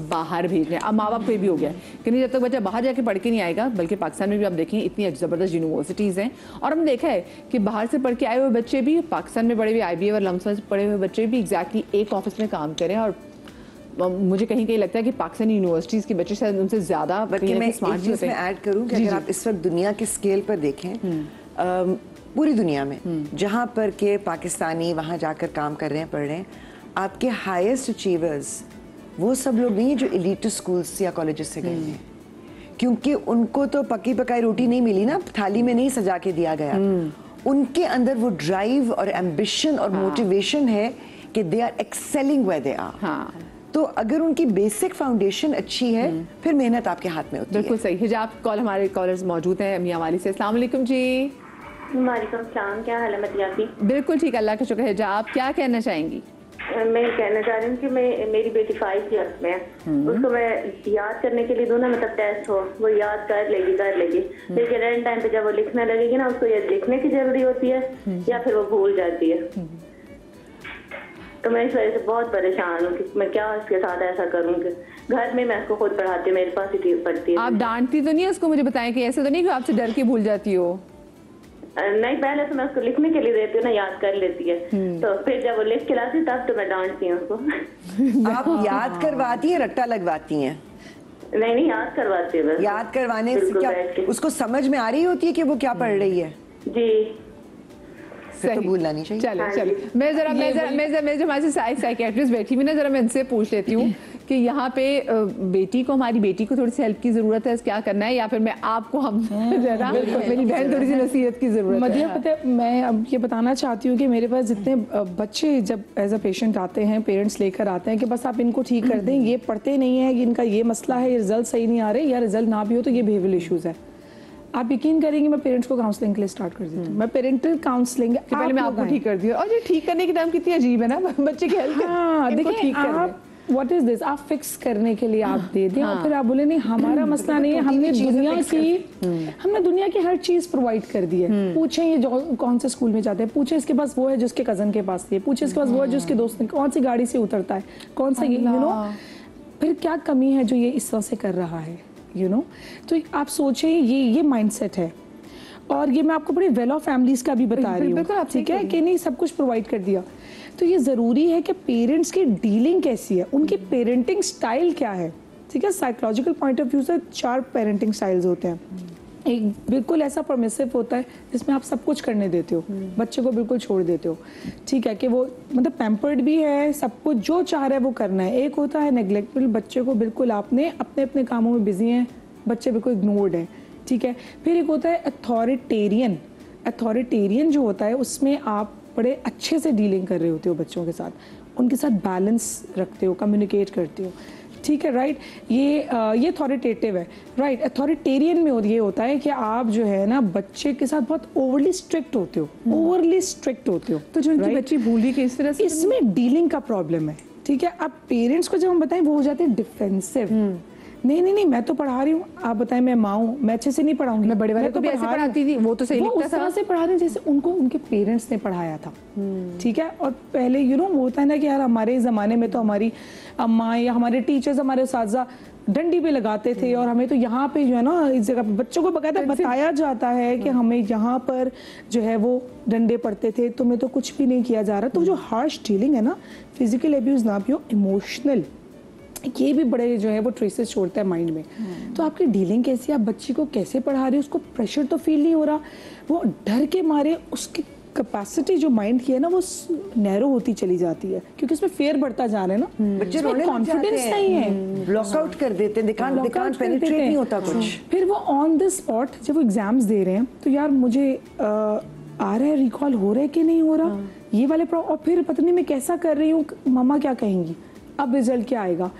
बाहर भेज रहे हैं। अब माँ बाप को भी हो गया कि नहीं, जब तक बच्चा बाहर जाके पढ़ के नहीं आएगा, बल्कि पाकिस्तान में भी आप देखें इतनी ज़बरदस्त यूनिवर्सिटीज़ हैं, और हमने देखा है कि बाहर से पढ़ के आए हुए बच्चे भी पाकिस्तान में पढ़े हुए IBA और लम्स में पढ़े हुए बच्चे भी एग्जैक्टली एक ऑफिस में काम करें, और मुझे कहीं कहीं लगता है कि पाकिस्तानी यूनिवर्सिटीज़ के बच्चे शायद उनसे ज़्यादा स्मार्ट भी होते हैं। ऐड करूँ कि अगर आप इस वक्त दुनिया के स्केल पर देखें, पूरी दुनिया में जहाँ पर के पाकिस्तानी वहाँ जाकर काम कर रहे हैं, पढ़ रहे हैं, आपके हाईएस्ट अचीवर्स वो सब लोग नहीं है जो एलीट स्कूल्स या कॉलेजेस से गए हैं, क्योंकि उनको तो पकी पकाई रोटी नहीं मिली ना, थाली में नहीं सजा के दिया गया। उनके अंदर वो ड्राइव और एम्बिशन और मोटिवेशन है कि they are excelling where they are. तो अगर उनकी बेसिक फाउंडेशन अच्छी है, फिर मेहनत आपके हाथ में होती है। बिल्कुल सही। हिजाब कॉल हमारे कॉलर्स मौजूद हैं मियां वाली से। अस्सलाम वालेकुम जी। वालेकुम सलाम, क्या हाल है मतियाती? बिल्कुल ठीक, अल्लाह का शुक्र है। हिजाब क्या कहना चाहेंगी? मैं कहना चाह रही हूँ कि मेरी बेटी 5 ईयर्स में है, उसको मैं याद करने के लिए दूँ ना, मतलब टेस्ट हो, वो याद कर लेगी, लेकिन एंड टाइम पे जब वो लिखने लगेगी ना, उसको ये लिखने की जरूरी होती है या फिर वो भूल जाती है। तो मैं इस वजह से बहुत परेशान हूँ कि मैं क्या इसके साथ ऐसा करूँ कि घर में मैं उसको खुद पढ़ाती हूँ, मेरे पास ही पढ़ती है। आप डांटती तो नहीं है उसको? मुझे बताएं कि ऐसे तो नहीं कि आपसे डर के भूल जाती हो? नहीं, पहले तो मैं उसको लिखने के लिए देती हूँ ना, याद कर लेती है, तो फिर जब वो लिख के लाती तब तो मैं डांटती हूँ उसको। आप याद करवाती है, रट्टा लगवाती हैं? नहीं, याद करवाती है। याद करवाने से क्या उसको समझ में आ रही होती है कि वो क्या पढ़ रही है? जी, तो भूलना नहीं चाहिए। चले मैं जो हमारे साइकियाट्रिस्ट बैठी हुई ना, जरा मैं इनसे पूछ लेती हूँ कि यहाँ पे हमारी बेटी को थोड़ी सी हेल्प की जरूरत है, क्या करना है, या फिर मैं आपको मेरी बहन थोड़ी सी नसीहत की जरूरत है? मदिया, पता है मैं अब ये बताना चाहती हूँ कि मेरे पास जितने बच्चे जब एज अ पेशेंट आते हैं, पेरेंट्स लेकर आते हैं कि बस आप इनको ठीक कर दें, ये पढ़ते नहीं है, इनका ये मसला है, ये रिजल्ट सही नहीं आ रहे, या रिजल्ट ना भी हो तो ये बिहेवियरल इश्यूज है, आप यकीन करेंगे मैं पेरेंट्स को काउंसलिंग के लिए स्टार्ट कर देती हूँ। मैं पेरेंटल काउंसलिंग पहले मैं आपको ठीक कर दिया, और ये ठीक करने की टाइम कितनी अजीब है ना, बच्चे की हेल्थ। हाँ, देखिए आप व्हाट इज दिस, आप फिक्स करने के लिए आप दे दें, और फिर आप बोले नहीं हमारा मसला नहीं है, हमने दुनिया की हर चीज प्रोवाइड कर दी है। पूछें ये कौन से स्कूल में जाते हैं, पूछे इसके पास वो है जिसके कजन के पास थी, पूछे इसके पास वो है जिसके दोस्त ने, कौन सी गाड़ी से उतरता है, कौन सा फिर क्या कमी है जो ये इस तरह से कर रहा है, तो आप सोचें ये माइंडसेट है। और ये मैं आपको बड़ी वेल ऑफ फैमिलीज का भी बता रही हूँ, ठीक है, कि नहीं सब कुछ प्रोवाइड कर दिया, तो ये ज़रूरी है कि पेरेंट्स की डीलिंग कैसी है, उनकी पेरेंटिंग स्टाइल क्या है, ठीक है। साइकोलॉजिकल पॉइंट ऑफ व्यू से 4 पेरेंटिंग स्टाइल्स होते हैं। एक बिल्कुल ऐसा परमिसिव होता है जिसमें आप सब कुछ करने देते हो, बच्चे को बिल्कुल छोड़ देते हो, ठीक है, कि वो मतलब पैम्पर्ड भी है, सब कुछ जो चाह रहा है वो करना है। एक होता है नेग्लेक्टफुल, बच्चे को बिल्कुल आपने अपने अपने कामों में बिजी हैं, बच्चे बिल्कुल इग्नोर्ड है, ठीक है। फिर एक होता है अथॉरिटेरियन जो होता है, उसमें आप बड़े अच्छे से डीलिंग कर रहे होते हो बच्चों के साथ, उनके साथ बैलेंस रखते हो, कम्युनिकेट करते हो, ठीक है, राइट। ये अथॉरिटेटिव है, राइट। अथॉरिटेरियन में ये होता है कि आप जो है ना बच्चे के साथ बहुत ओवरली स्ट्रिक्ट होते हो, तो जो उनकी बच्ची भूली के इस तरह से, इसमें डीलिंग का प्रॉब्लम है, ठीक है। अब पेरेंट्स को जब हम बताएं वो हो जाते हैं डिफेंसिव, नहीं मैं तो पढ़ा रही हूँ, आप बताएं मैं माँ हूँ, मैं अच्छे से नहीं पढ़ाऊंगी, मैं बड़े वाले को भी ऐसे पढ़ाती थी, वो तो सही लिखता था, से पढ़ा रहे जैसे उनको उनके पेरेंट्स ने पढ़ाया था, ठीक है। और पहले वो होता है ना कि यार हमारे ज़माने में तो हमारी अम्मा या हमारे टीचर्स, हमारे उस्ताज़ा डंडी पे लगाते थे, और हमें तो यहाँ पे जो है ना इस जगह पे बच्चों को बकायदा बताया जाता है कि हमें यहाँ पर जो है वो डंडे पड़ते थे, तुम्हें तो कुछ भी नहीं किया जा रहा। तो जो हार्श डीलिंग है ना, फिजिकल एब्यूज़ ना भी हो, इमोशनल, ये भी बड़े जो है वो ट्रेसेस छोड़ता है माइंड में। तो आपकी डीलिंग कैसी है, आप बच्ची को कैसे पढ़ा रही हो, उसको प्रेशर तो फील नहीं हो रहा, वो डर के मारे उसकी कैपेसिटी जो माइंड की है ना वो नैरो होती चली जाती है, क्योंकि उसमें फेयर बढ़ता जा रहा है ना, बच्चे कॉन्फिडेंस नहीं है, ब्लॉकआउट कर देते हैं, पेनिट्रेट नहीं होता कुछ। फिर वो ऑन द स्पॉट जब वो एग्जाम्स दे रहे हैं तो यार मुझे आ रहा है, रिकॉल हो रहा है कि नहीं हो रहा, ये वाले और फिर पता नहीं मैं कैसा कर रही हूँ, मम्मा क्या कहेंगी, अब रिजल्ट क्या आएगा,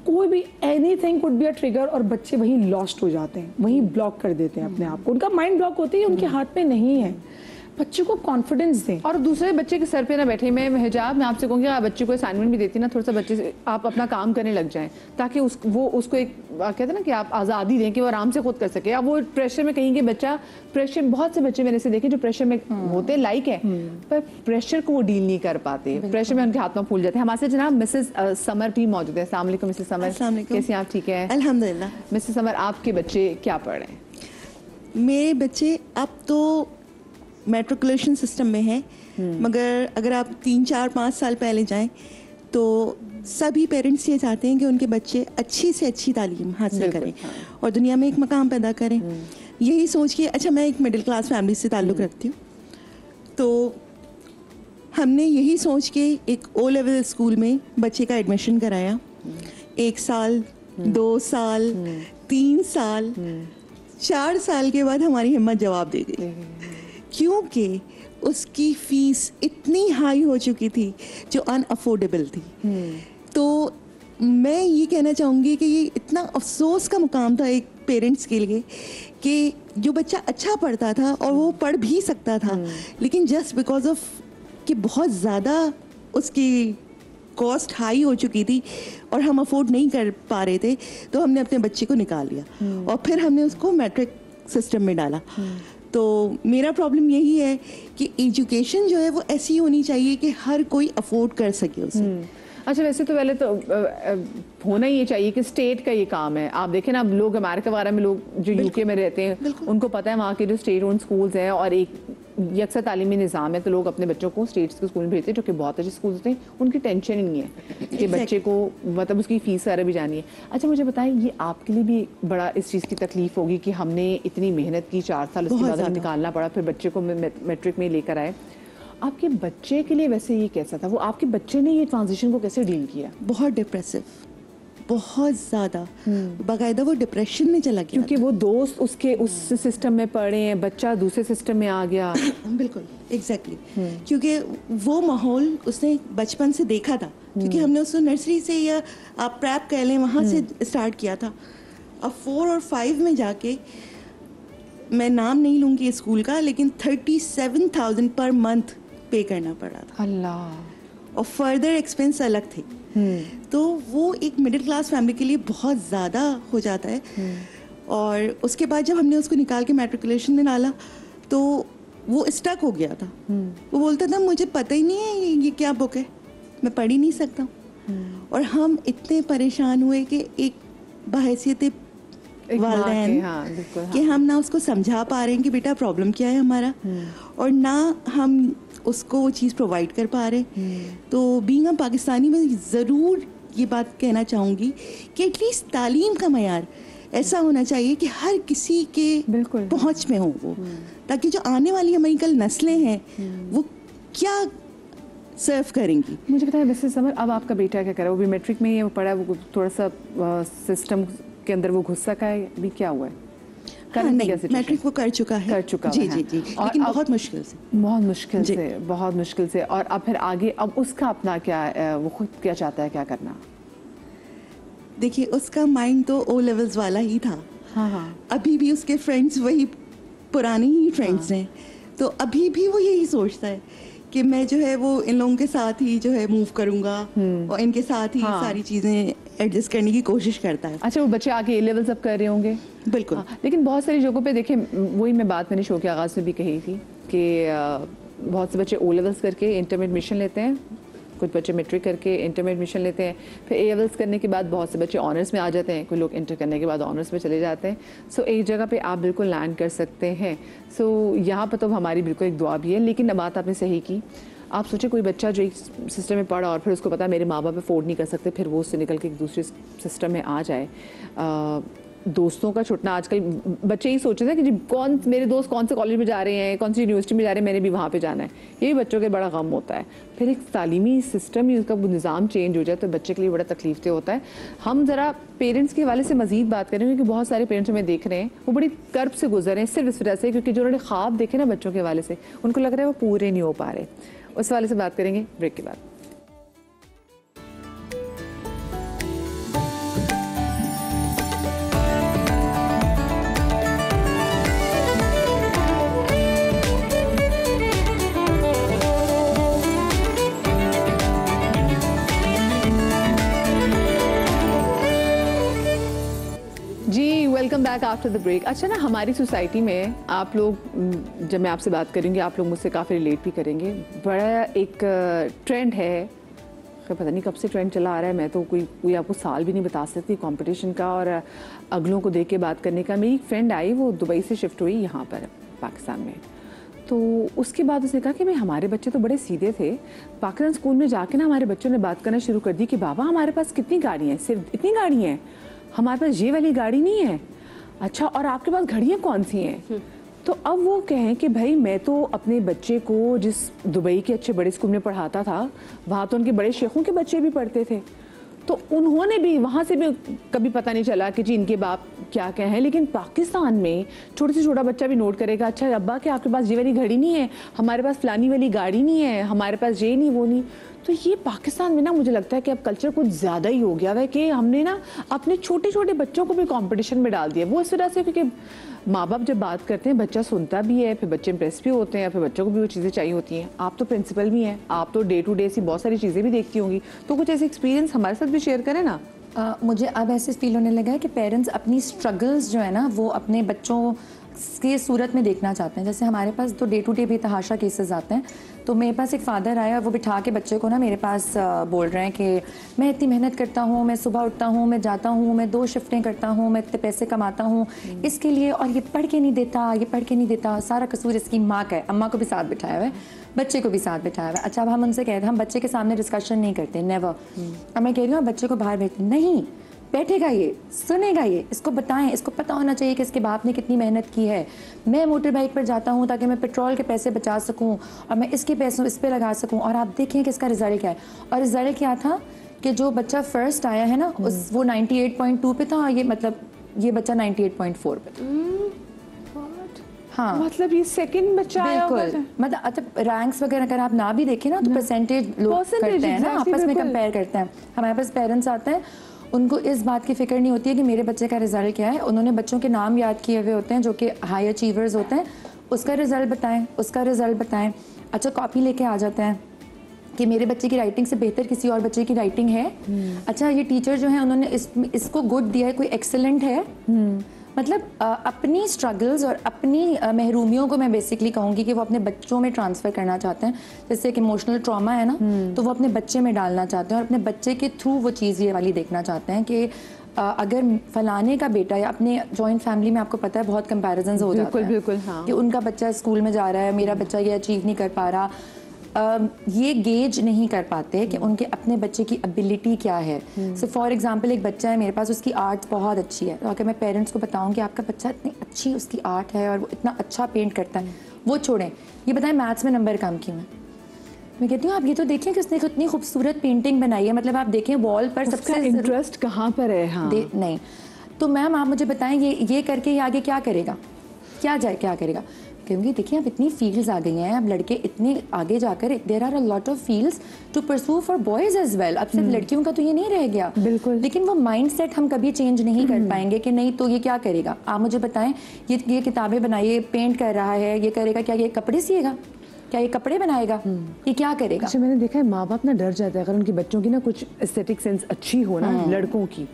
कोई भी anything could be a trigger, और बच्चे वहीं लॉस्ट हो जाते हैं, वहीं ब्लॉक कर देते हैं अपने आप को, उनका माइंड ब्लॉक होती है, उनके हाथ में नहीं है। बच्चे को कॉन्फिडेंस दें। और दूसरे बच्चे के सर पे ना बैठे। मैं हिजाब, मैं आपसे कहूँगी आप बच्चे को असाइनमेंट भी देती ना, थोड़ा सा बच्चे से आप अपना काम करने लग जाएं, ताकि वो उसको एक कहते हैं ना कि आप आज़ादी दें कि वो आराम से खुद कर सके। अब वो प्रेशर में कहीं कि बच्चा प्रेशर, बहुत से बच्चे मैंने ऐसे देखे जो प्रेशर में होते लाइक है पर प्रेशर को वो डील नहीं कर पाते, प्रेशर में उनके हाथ में फूल जाते हैं। हमारे जनाब मिसेस समर भी मौजूद है। अस्सलाम वालेकुम मिसेस समर, कैसी आप? ठीक है अल्हम्दुलिल्लाह। मिसेस समर, आपके बच्चे क्या पढ़ रहे हैं? मेरे बच्चे अब तो मैट्रिकुलेशन सिस्टम में है, मगर अगर आप 3, 4, 5 साल पहले जाएं तो सभी पेरेंट्स ये चाहते हैं कि उनके बच्चे अच्छी से अच्छी तालीम हासिल करें और दुनिया में एक मकाम पैदा करें। यही सोच के, अच्छा मैं एक मिडिल क्लास फैमिली से ताल्लुक़ रखती हूँ, तो हमने यही सोच के एक ओ लेवल स्कूल में बच्चे का एडमिशन कराया। 1 साल, 2 साल, 3 साल, 4 साल के बाद हमारी हिम्मत जवाब दे गई, क्योंकि उसकी फ़ीस इतनी हाई हो चुकी थी जो अनअफोर्डेबल थी। तो मैं ये कहना चाहूँगी कि ये इतना अफसोस का मुकाम था एक पेरेंट्स के लिए कि जो बच्चा अच्छा पढ़ता था और वो पढ़ भी सकता था, लेकिन जस्ट बिकॉज ऑफ कि बहुत ज़्यादा उसकी कॉस्ट हाई हो चुकी थी और हम अफोर्ड नहीं कर पा रहे थे, तो हमने अपने बच्चे को निकाल लिया और फिर हमने उसको मैट्रिक सिस्टम में डाला। तो मेरा प्रॉब्लम यही है कि एजुकेशन जो है वो ऐसी होनी चाहिए कि हर कोई अफोर्ड कर सके उसे। अच्छा, वैसे तो पहले तो होना ही ये चाहिए कि स्टेट का ये काम है। आप देखें ना, अब लोग अमेरिका वगैरह में, लोग जो यूके में रहते हैं, उनको पता है वहाँ के जो स्टेट ओन स्कूल्स हैं और एक यकसा तालीमी निज़ाम है, तो लोग अपने बच्चों को स्टेट्स के स्कूल में भेजते हैं जो कि बहुत अच्छे स्कूल होते हैं। उनकी टेंशन ही नहीं है कि बच्चे को मतलब उसकी फ़ीस वगैरह भी जानी है। अच्छा, मुझे बताएं, ये आपके लिए भी बड़ा इस चीज़ की तकलीफ होगी कि हमने इतनी मेहनत की, 4 साल उसके बाद निकालना पड़ा, फिर बच्चे को मैट्रिक में लेकर आए। आपके बच्चे के लिए वैसे ये कैसा था? वो आपके बच्चे ने ये ट्रांजिशन को कैसे डील किया? बहुत डिप्रेसिव, बहुत ज़्यादा, बाकायदा वो डिप्रेशन में चला गया, क्योंकि वो दोस्त उसके उस सिस्टम में पढ़े हैं, बच्चा दूसरे सिस्टम में आ गया। बिल्कुल, एग्जैक्टली, क्योंकि वो माहौल उसने बचपन से देखा था, क्योंकि हमने उसको नर्सरी से या आप प्रैप कह लें वहाँ से स्टार्ट किया था। अब 4 और 5 में जाके, मैं नाम नहीं लूँगी स्कूल का, लेकिन 37,000 पर मंथ पे करना पड़ा था। अल्लाह। और फर्दर एक्सपेंस अलग थे। तो वो एक मिडिल क्लास फैमिली के लिए बहुत ज़्यादा हो जाता है। और उसके बाद जब हमने उसको निकाल के मैट्रिकुलेशन में डाला तो वो स्टक हो गया था। वो बोलता था मुझे पता ही नहीं है ये क्या बुक है, मैं पढ़ ही नहीं सकता। और हम इतने परेशान हुए कि एक बहैसियत वालिदैन कि हम ना उसको समझा पा रहे हैं कि बेटा प्रॉब्लम क्या है हमारा, और ना हम उसको वो चीज़ प्रोवाइड कर पा रहे। तो बीइंग अ पाकिस्तानी में ज़रूर ये बात कहना चाहूँगी कि एटलीस्ट तालीम का मयार ऐसा होना चाहिए कि हर किसी के पहुँच में हो वो, ताकि जो आने वाली हमारी कल नस्लें हैं वो क्या सर्व करेंगी। मुझे बताया मिसेस समर, अब आपका बेटा क्या कर रहा है? वो भी मैट्रिक में ही है, वो पढ़ा है, वो थोड़ा सा सिस्टम के अंदर वो घुस सका है, अभी क्या हुआ है? नहीं, मैट्रिक वो कर चुका है। जी, लेकिन बहुत मुश्किल से। और अब फिर आगे, अब उसका अपना क्या, वो खुद क्या चाहता है, क्या करना? देखिए, उसका माइंड तो ओ लेवल्स वाला ही था। अभी भी उसके फ्रेंड्स वही पुराने ही फ्रेंड्स हैं, तो अभी भी वो यही सोचता है कि मैं जो है वो इन लोगों के साथ ही जो है मूव करूंगा और इनके साथ ही सारी चीज़ें एडजस्ट करने की कोशिश करता है। अच्छा, वो बच्चे आगे ए लेवल्स अब कर रहे होंगे? बिल्कुल। लेकिन बहुत सारी जगहों पे देखें, वही मैं बात मैंने शो के आगाज़ में भी कही थी कि बहुत से बच्चे ओ लेवल्स करके इंटर में एडमिशन लेते हैं, कुछ बच्चे मैट्रिक करके इंटर में एडमिशन लेते हैं, फिर ए लेवल्स करने के बाद बहुत से बच्चे ऑनर्स में आ जाते हैं, कोई लोग इंटर करने के बाद ऑनर्स में चले जाते हैं। सो एक जगह पे आप बिल्कुल लैंड कर सकते हैं। सो यहाँ पर तो हमारी बिल्कुल एक दुआ भी है। लेकिन बात आपने सही की, आप सोचे कोई बच्चा जो एक सिस्टम में पढ़ा और फिर उसको पता है मेरे माँ बाप अफोर्ड नहीं कर सकते, फिर वो उससे निकल के एक दूसरे सिस्टम में आ जाए। दोस्तों का छुटना, आजकल बच्चे ही सोचते हैं कि जी मेरे दोस्त कौन से कॉलेज में जा रहे हैं, कौन सी यूनिवर्सिटी में जा रहे हैं, मैंने भी वहाँ पे जाना है। ये भी बच्चों के बड़ा गम होता है। फिर एक तालीमी सिस्टम ही, उसका निज़ाम चेंज हो जाए तो बच्चे के लिए बड़ा तकलीफ दे होता है। हम ज़रा पेरेंट्स के हवाले से मज़ीद बात करें, क्योंकि बहुत सारे पेरेंट्स हमें देख रहे हैं वो बड़ी कर्ब से गुजर रहे हैं, सिर्फ इस वजह से क्योंकि जो उन्होंने ख्वाब देखे ना बच्चों के हवाले से, उनको लग रहा है वो पूरे नहीं हो पा रहे। उस हवाले से बात करेंगे ब्रेक के बाद। Back after the break. अच्छा ना, हमारी सोसाइटी में आप लोग, जब मैं आपसे बात करूँगी आप लोग मुझसे काफ़ी रिलेट भी करेंगे, बड़ा एक ट्रेंड है, पता नहीं कब से ट्रेंड चला आ रहा है, मैं तो कोई आपको साल भी नहीं बता सकती, कंपटीशन का और अगलों को देख के बात करने का। मेरी एक फ्रेंड आई, वो दुबई से शिफ्ट हुई यहाँ पर पाकिस्तान में, तो उसके बाद उसने कहा कि भाई हमारे बच्चे तो बड़े सीधे थे, पाकिस्तान स्कूल में जाके ना हमारे बच्चों ने बात करना शुरू कर दी कि बाबा हमारे पास कितनी गाड़ियाँ हैं, सिर्फ इतनी गाड़ी हैं, हमारे पास ये वाली गाड़ी नहीं है। अच्छा, और आपके पास घड़ियाँ कौन सी हैं? तो अब वो कहें कि भाई मैं तो अपने बच्चे को जिस दुबई के अच्छे बड़े स्कूल में पढ़ाता था, वहाँ तो उनके बड़े शेखों के बच्चे भी पढ़ते थे, तो उन्होंने भी वहाँ से भी कभी पता नहीं चला कि जी इनके बाप क्या क्या हैं। लेकिन पाकिस्तान में छोटे से छोटा बच्चा भी नोट करेगा, अच्छा अब्बा कि आपके पास ये वाली घड़ी नहीं है, हमारे पास फलानी वाली गाड़ी नहीं है, हमारे पास ये नहीं वो नहीं। तो ये पाकिस्तान में ना मुझे लगता है कि अब कल्चर कुछ ज़्यादा ही हो गया है कि हमने ना अपने छोटे छोटे बच्चों को भी कंपटीशन में डाल दिया। वो इस तरह से क्योंकि माँ बाप जब बात करते हैं बच्चा सुनता भी है, फिर बच्चे इंप्रेस भी होते हैं, फिर बच्चों को भी वो चीज़ें चाहिए होती हैं। आप तो प्रिंसिपल भी हैं, आप तो डे टू डे सी बहुत सारी चीज़ें भी देखती होंगी, तो कुछ ऐसे एक्सपीरियंस हमारे साथ भी शेयर करें ना। मुझे अब ऐसे फील होने लगा है कि पेरेंट्स अपनी स्ट्रगल्स जो है ना वो अपने बच्चों की सूरत में देखना चाहते हैं। जैसे हमारे पास तो डे टू डे बेतहाशा केसेस आते हैं, तो मेरे पास एक फादर आया, वो बिठा के बच्चे को ना मेरे पास बोल रहे हैं कि मैं इतनी मेहनत करता हूँ, मैं सुबह उठता हूँ, मैं जाता हूँ, मैं 2 शिफ्टें करता हूँ, मैं इतने पैसे कमाता हूँ इसके लिए, और ये पढ़ के नहीं देता, ये पढ़ के नहीं देता, सारा कसूर इसकी माँ का है। अम्मा को भी साथ बिठाया हुआ है, बच्चे को भी साथ बिठाया हुआ है। अच्छा, अब हम उनसे कहते हैं हम बच्चे के सामने डिस्कशन नहीं करते, नेवर। अब मैं कह रही हूँ बच्चे को बाहर भेजते नहीं, बैठेगा, ये सुनेगा, ये इसको बताएं, इसको पता होना चाहिए कि इसके बाप ने कितनी मेहनत की है। मैं मोटर बाइक पर जाता हूँ ताकि मैं पेट्रोल के पैसे बचा सकूँ और मैं इसके पैसों इस पे लगा सकूँ, और आप देखें कि इसका रिजल्ट क्या है। और रिजल्ट क्या था कि जो बच्चा फर्स्ट आया है ना उस वो 98.2 पे था, ये मतलब ये बच्चा 98.4 पे था। हाँ, मतलब ये सेकंड बच्चा आया, बिल्कुल। मतलब रैंक्स वगैरह अगर आप ना भी देखें ना तो परसेंटेज लोग करते हैं ना, आपस में कंपेयर करते हैं। हमारे पास पेरेंट्स आते हैं, उनको इस बात की फिक्र नहीं होती है कि मेरे बच्चे का रिजल्ट क्या है। उन्होंने बच्चों के नाम याद किए हुए होते हैं जो कि हाई अचीवर्स होते हैं, उसका रिजल्ट बताएं, उसका रिजल्ट बताएं। अच्छा, कॉपी लेके आ जाते हैं कि मेरे बच्चे की राइटिंग से बेहतर किसी और बच्चे की राइटिंग है। अच्छा, ये टीचर जो है उन्होंने इसको गुड दिया है, कोई एक्सेलेंट है। मतलब अपनी स्ट्रगल्स और अपनी महरूमियों को मैं बेसिकली कहूँगी कि वो अपने बच्चों में ट्रांसफ़र करना चाहते हैं। जैसे एक इमोशनल ट्रॉमा है ना, तो वो अपने बच्चे में डालना चाहते हैं और अपने बच्चे के थ्रू वो चीज़ ये वाली देखना चाहते हैं कि अगर फलाने का बेटा, या अपने जॉइंट फैमिली में आपको पता है बहुत कंपैरिजन्स हो जाते हैं, बिल्कुल, हाँ, कि उनका बच्चा स्कूल में जा रहा है, मेरा बच्चा ये अचीव नहीं कर पा रहा। ये गेज नहीं कर पाते कि उनके अपने बच्चे की एबिलिटी क्या है। सो फॉर एग्जांपल एक बच्चा है मेरे पास, उसकी आर्ट बहुत अच्छी है, तो अगर मैं पेरेंट्स को बताऊं कि आपका बच्चा इतनी अच्छी उसकी आर्ट है और वो इतना अच्छा पेंट करता है, वो छोड़ें, ये बताएं मैथ्स में नंबर कम क्यों है। मैं कहती हूँ आप ये तो देखिए कि उसने इतनी खूबसूरत पेंटिंग बनाई है, मतलब आप देखें वॉल पर सबसे इंटरेस्ट कहाँ पर है। हाँ, नहीं तो मैम आप मुझे बताएं ये करके ये आगे क्या करेगा, क्या करेगा। क्योंकि देखिए अब इतनी फील्ड्स आ गई हैं, अब लड़के इतने आगे जाकर there are a lot of fields to pursue for boys as well. अब सिर्फ लड़कियों का तो ये नहीं रह गया, बिल्कुल। लेकिन वो माइंडसेट हम कभी चेंज नहीं कर पाएंगे कि नहीं तो ये क्या करेगा। आप मुझे बताएं, ये किताबें बनाइए, पेंट कर रहा है, ये करेगा क्या, ये कपड़े सिएगा क्या, ये कपड़े बनाएगा, ये क्या करेगा। अच्छा, मैंने देखा है माँ बाप ना डर जाता है अगर उनकी बच्चों की ना कुछ एस्थेटिक सेंस अच्छी हो ना, लड़कों की,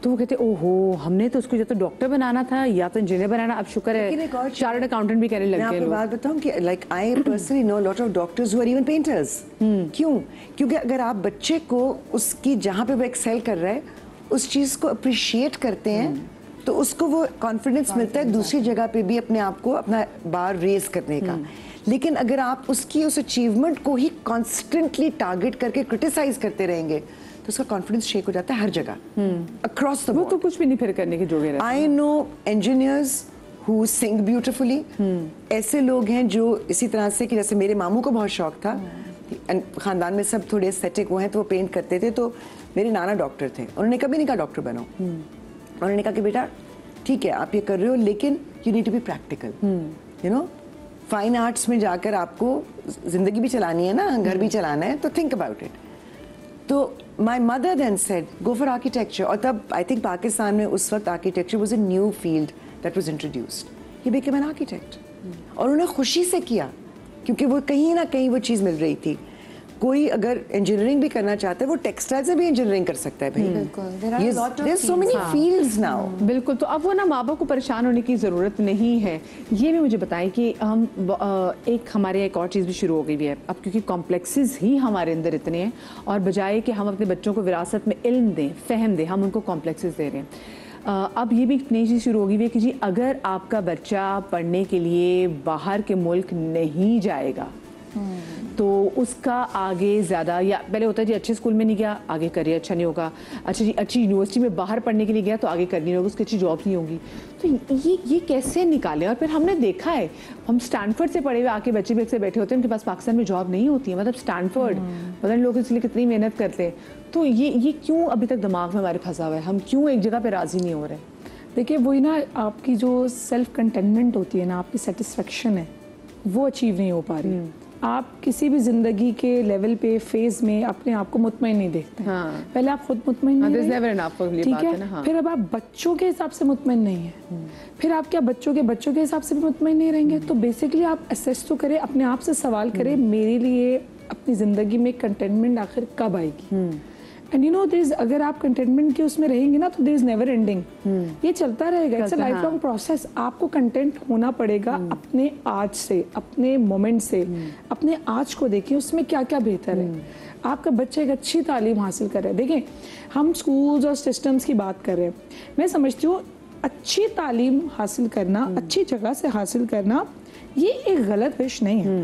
तो वो कहते ओहो हमने तो उसको या तो डॉक्टर बनाना था या तो इंजीनियर बनाना, अब शुक्र है चार्टर्ड अकाउंटेंट भी कहने लग गए लोग। बात बताऊं कि like I personally know lot of doctors who are even painters. क्यों? क्योंकि अगर आप बच्चे को उसकी जहाँ पे वो एक्सेल कर रहा है उस चीज़ को अप्रिशिएट करते हैं तो उसको वो कॉन्फिडेंस मिलता है दूसरी जगह पे भी अपने आप को अपना बार रेज करने का। लेकिन अगर आप उसकी उस अचीवमेंट को ही कॉन्स्टेंटली टारगेट करके क्रिटिसाइज करते रहेंगे तो उसका कॉन्फिडेंस शेक हो जाता है हर जगह, अक्रॉस द बोर्ड। वो तो कुछ भी नहीं फिर करने के जोगे रहते हैं। I know engineers who sing beautifully. ऐसे लोग हैं जो इसी तरह से कि जैसे मेरे मामू को बहुत शौक था, खानदान में सब थोड़े एस्थेटिक वो हैं तो वो पेंट करते थे, तो मेरे नाना डॉक्टर थे, उन्होंने कभी नहीं कहा डॉक्टर बनो। उन्होंने कहा कि बेटा ठीक है आप ये कर रहे हो लेकिन you need to be practical, you know, fine arts में जाकर आपको जिंदगी भी चलानी है ना, घर भी चलाना है, तो थिंक अबाउट इट। तो my mother then said go for architecture, और तब आई थिंक पाकिस्तान में उस वक्त architecture was a new field that was introduced. He became an architect और उन्हें खुशी से किया क्योंकि वो कहीं ना कहीं वो चीज़ मिल रही थी। कोई अगर इंजीनियरिंग भी करना चाहता है वो टेक्सटाइल से भी इंजीनियरिंग कर सकता है भाई। There's so many fields now। बिल्कुल, तो अब वो ना माँ बाप को परेशान होने की ज़रूरत नहीं है। ये भी मुझे बताएं कि हम एक हमारे एक और चीज़ भी शुरू हो गई है अब, क्योंकि कॉम्प्लेक्सेस ही हमारे अंदर इतने हैं और बजाय कि हम अपने बच्चों को विरासत में इल्म दें, फ़हम दें, हम उनको कॉम्प्लेक्सेस दे रहे हैं। अब ये भी एक नई चीज़ शुरू हो गई है कि जी अगर आपका बच्चा पढ़ने के लिए बाहर के मुल्क नहीं जाएगा तो उसका आगे ज़्यादा, या पहले होता है जी अच्छे स्कूल में नहीं गया आगे करियर अच्छा नहीं होगा, अच्छा जी अच्छी यूनिवर्सिटी में बाहर पढ़ने के लिए गया तो आगे करियर नहीं होगा, उसकी अच्छी जॉब नहीं होगी। तो ये कैसे निकालें? और फिर हमने देखा है, हम स्टैनफोर्ड से पढ़े हुए आके बच्चे भी अक्सर बैठे होते हैं, उनके पास पाकिस्तान में जॉब नहीं होती है, मतलब स्टैनफोर्ड पता नहीं लोग इसलिए कितनी मेहनत करते हैं। तो ये क्यों अभी तक दिमाग में हमारे फंसा हुआ है, हम क्यों एक जगह पर राज़ी नहीं हो रहे? देखिए वही ना, आपकी जो सेल्फ कंटेनमेंट होती है ना, आपकी सेटिस्फेक्शन है वो अचीव नहीं हो पा रही। आप किसी भी जिंदगी के लेवल पे फेज में अपने आप को मुतमईन नहीं देखते हैं। हाँ। पहले आप खुद मुतमईन नहीं रहे, ठीक है? हाँ। फिर अब आप बच्चों के हिसाब से मुतमईन नहीं है, फिर आप क्या बच्चों के हिसाब से भी मुतमईन नहीं रहेंगे। तो बेसिकली आप असेस तो करें, अपने आप से सवाल करें, मेरे लिए अपनी जिंदगी में कंटेनमेंट आखिर कब आएगी। एंड यू नो अगर आप कंटेनमेंट के उसमें रहेंगे ना तो देयर इज नेवर एंडिंग, ये चलता रहेगा, it's a life long process. आपको कंटेंट होना पड़ेगा अपने आज से, अपने मोमेंट से, अपने आज को देखिए उसमें क्या क्या बेहतर है। आपका बच्चा एक अच्छी तालीम हासिल कर रहा है। देखिए हम स्कूल्स और सिस्टम्स की बात कर रहे हैं, मैं समझती हूँ अच्छी तालीम हासिल करना, अच्छी जगह से हासिल करना ये एक गलत विश नहीं है,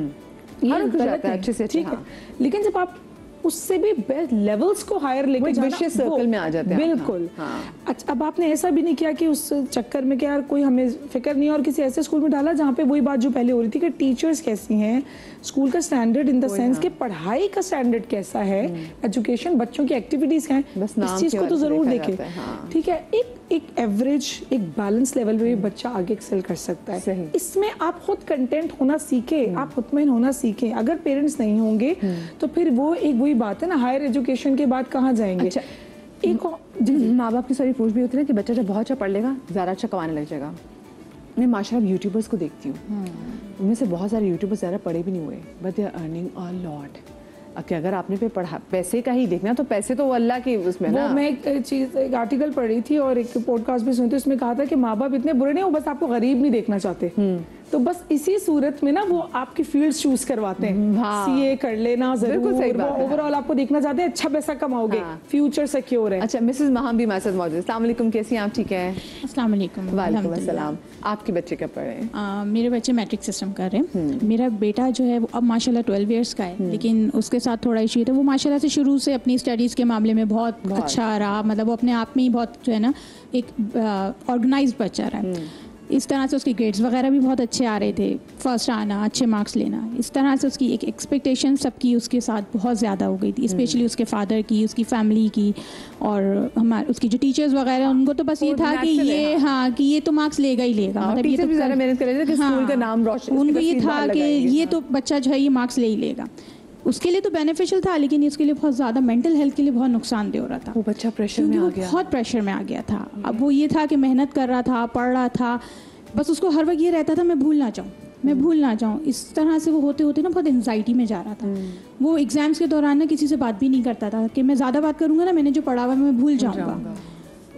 ये गलत है, अच्छे से ठीक है। लेकिन जब आप उससे भी बेस्ट लेवल्स को हायर लेके जाना, सर्कल में आ जाते हैं। बिल्कुल। अच्छा, अब आपने ऐसा भी नहीं किया कि उस चक्कर में कि यार कोई हमें फिक्र नहीं है और किसी ऐसे स्कूल में डाला जहाँ पे वही बात जो पहले हो रही थी कि टीचर्स कैसी हैं, स्कूल का स्टैंडर्ड इन द सेंस कि पढ़ाई का स्टैंडर्ड कैसा है, एजुकेशन, बच्चों की एक्टिविटीज क्या है, इस चीज को तो जरूर देखें, ठीक है। एक एवरेज, एक बैलेंस लेवल पे भी बच्चा आगे एक्सेल कर सकता है। इसमें आप खुद कंटेंट होना सीखें, आप मुतमईन होना सीखें। अगर पेरेंट्स नहीं होंगे तो फिर वो एक वही बात है ना, हायर एजुकेशन के बाद कहाँ जाएंगे। अच्छा, एक माँ बाप की सारी सोच भी होती है ना कि बच्चा जब बहुत अच्छा पढ़ लेगा ज़्यादा अच्छा कमाने लग जाएगा। मैं माशाल्लाह यूट्यूबर्स को देखती हूँ, उनमें से बहुत सारे यूट्यूबर्स ज़्यादा पढ़े भी नहीं हुए, but they are earning a lot. कि अगर आपने पे पढ़ा पैसे का ही देखना तो पैसे तो अल्लाह की उसमें ना। मैं एक आर्टिकल पढ़ रही थी और एक पॉडकास्ट भी सुनी थी, उसमें कहा था कि माँ बाप इतने बुरे नहीं, वो बस आपको गरीब नहीं देखना चाहते। तो बस इसी सूरत में ना वो आपकी फील्ड चूज करवाते हैं। हाँ। सीए कर लेना जरूर, सही बात है। ओवरऑल आपको देखना चाहते हैं अच्छा पैसा कमाओगे, फ्यूचर सिक्योर है। अच्छा, मिसेस महाम भी हमारे साथ मौजूद है। अस्सलाम वालेकुम, कैसी हैं आप? ठीक है, अस्सलाम वालेकुम। वालेकुम अस्सलाम। आपके बच्चे क्या पढ़ रहे हैं? मेरे बच्चे मैट्रिक सिस्टम कर रहे हैं। मेरा बेटा जो है वो अब माशाल्लाह 12 इयर्स का है, लेकिन उसके साथ थोड़ा इशू था। वो माशाल्लाह से शुरू से अपनी स्टडीज़ के मामले में बहुत अच्छा रहा, मतलब वो अपने आप में ही बहुत जो है ना एक ऑर्गेनाइज्ड बच्चा रहा है। इस तरह से उसके ग्रेड्स वगैरह भी बहुत अच्छे आ रहे थे, फर्स्ट आना, अच्छे मार्क्स लेना। इस तरह से उसकी एक एक्सपेक्टेशन सबकी उसके साथ बहुत ज़्यादा हो गई थी, स्पेशली उसके फादर की, उसकी फैमिली की, और हमारे उसकी जो टीचर्स वगैरह उनको तो बस ये था कि ये हाँ कि ये तो मार्क्स लेगा ही लेगा, मतलब ये तो मेहनत कर रहे थे कि स्कूल का नाम रोशन, उनको ये था कि ये तो बच्चा जो है ये मार्क्स ले ही लेगा। उसके लिए तो बेनिफिशियल था, लेकिन इसके लिए बहुत ज़्यादा मेंटल हेल्थ के लिए बहुत नुकसानदेह हो रहा था। वो बच्चा प्रेशर में आ गया, बहुत प्रेशर में आ गया था। अब वो ये था कि मेहनत कर रहा था, पढ़ रहा था, बस उसको हर वक्त ये रहता था मैं भूल ना जाऊँ, मैं भूल ना जाऊँ। इस तरह से वो होते होते ना बहुत एंजाइटी में जा रहा था। वो एग्जाम्स के दौरान ना किसी से बात भी नहीं करता था कि मैं ज़्यादा बात करूँगा ना मैंने जो पढ़ा हुआ मैं भूल जाऊँगा।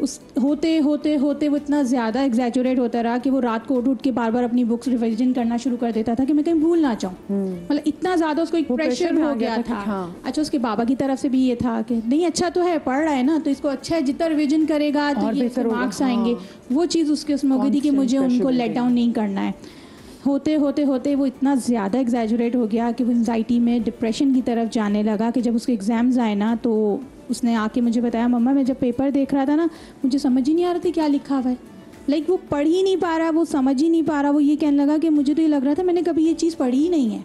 उस होते होते होते वो इतना ज़्यादा एग्जैजुरेट होता रहा कि वो रात को उठ के बार बार अपनी बुक्स रिविजन करना शुरू कर देता था कि मैं कहीं भूल ना जाऊँ। मतलब इतना ज़्यादा उसको एक प्रेशर हो गया था। अच्छा, उसके बाबा की तरफ से भी ये था कि नहीं अच्छा तो है, पढ़ रहा है ना, तो इसको अच्छा है, जितना रिविजन करेगा तो ये मार्क्स आएंगे। वो चीज़ उसके उसमें हो गई थी कि मुझे उनको लेट डाउन नहीं करना है। होते होते होते वो इतना ज़्यादा एग्जैजुरेट हो गया कि वो एंजाइटी में डिप्रेशन की तरफ जाने लगा कि जब उसके एग्ज़ाम्स आए ना तो उसने आके मुझे बताया मम्मा मैं जब पेपर देख रहा था ना मुझे समझ ही नहीं आ रहा था क्या लिखा हुआ है। लाइक वो पढ़ ही नहीं पा रहा, वो समझ ही नहीं पा रहा। वो ये कहने लगा कि मुझे तो ये लग रहा था मैंने कभी ये चीज़ पढ़ी ही नहीं है,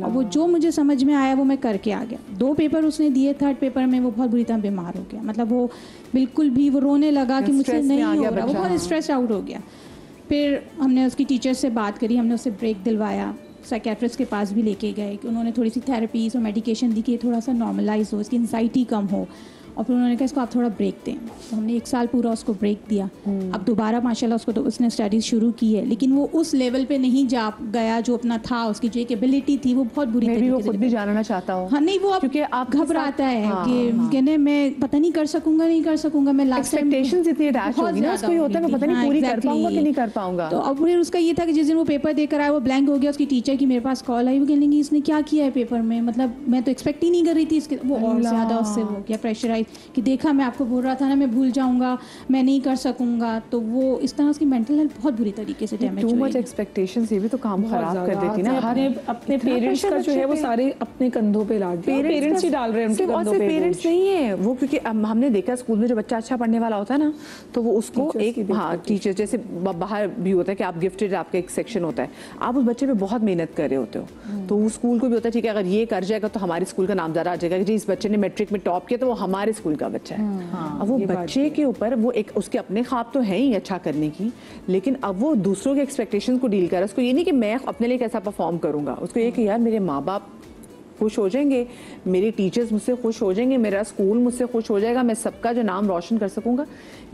और वो जो मुझे समझ में आया वो मैं करके आ गया। 2 पेपर उसने दिए, 3rd पेपर में वो बहुत बुरी तरह बीमार हो गया। मतलब वो बिल्कुल भी वो रोने लगा कि मुझसे नहीं हो रहा, वो बहुत स्ट्रेस आउट हो गया। फिर हमने उसकी टीचर्स से बात करी, हमने उससे ब्रेक दिलवाया, साइकेट्रिस्ट के पास भी लेके गए कि उन्होंने थोड़ी सी थेरेपीज और मेडिकेशन दी कि थोड़ा सा नॉर्मलाइज हो, इसकी एंजाइटी कम हो। और फिर उन्होंने कहा इसको आप थोड़ा ब्रेक दें, तो हमने 1 साल पूरा उसको ब्रेक दिया। अब दोबारा माशाल्लाह उसको तो उसने स्टडीज़ शुरू की है, लेकिन वो उस लेवल पे नहीं जा गया जो अपना था, उसकी जो एक एबिलिटी थी वो बहुत बुरी तरीके से वो खुद भी जानना चाहता हूँ। हाँ नहीं, वो अब क्योंकि आप घबराता है कि कहने मैं पता नहीं कर सकूंगा, नहीं कर सकूंगा, मैं लास्ट टाइम एक्सपेक्टेशंस इतनी अटैच होगी ना, उसको ये होता है मैं पता नहीं पूरी कर पाऊंगा कि नहीं कर पाऊंगा। तो अब फिर उसका ये था कि जिस दिन वो पेपर देकर आया वो ब्लैंक हो गया, उसकी टीचर की मेरे पास कॉल आई, वो कहने लगी इसने क्या किया है पेपर में, मतलब मैं तो एक्सपेक्ट ही नहीं कर रही थी इसके, वो और ज़्यादा उससे हो गया प्रेशराइज कि देखा मैं आपको बोल रहा था ना मैं भूल जाऊंगा, मैं नहीं कर सकूंगा। तो वो इस तरह उसकी मेंटल हेल्थ बहुत बुरी तरीके से डैमेज हुई। टू मच एक्सपेक्टेशंस ये भी तो काम खराब कर देती ना। अपने पेरेंट्स का जो है वो सारे अपने कंधों पे ला दिया, पेरेंट्स ही डाल रहे हैं उनके कंधों पे। पेरेंट्स नहीं है वो, क्योंकि हमने देखा स्कूल में जो बच्चा अच्छा पढ़ने वाला होता है ना, तो वो उसको एक टीचर जैसे बाहर भी होता है कि आप गिफ्टेड, आपका एक सेक्शन होता है, आप उस बच्चे पे बहुत मेहनत कर रहे होते हो, तो वो स्कूल को भी होता है ठीक है अगर ये कर जाएगा तो हमारे स्कूल का नाम ज़रा आ जाएगा कि जी इस बच्चे ने मैट्रिक में टॉप किया तो वो हमारे स्कूल का बच्चा है। अब वो बच्चे के ऊपर वो एक उसके अपने ख्वाब तो है ही अच्छा करने की, लेकिन अब वो दूसरों के एक्सपेक्टेशंस को डील कर रहा है। उसको ये नहीं कि मैं अपने लिए कैसा परफॉर्म करूंगा, उसको ये कि यार मेरे माँ बाप खुश हो जाएंगे, मेरे टीचर्स मुझसे खुश हो जाएंगे, मेरा स्कूल मुझसे खुश हो जाएगा, मैं सबका जो नाम रोशन कर सकूंगा।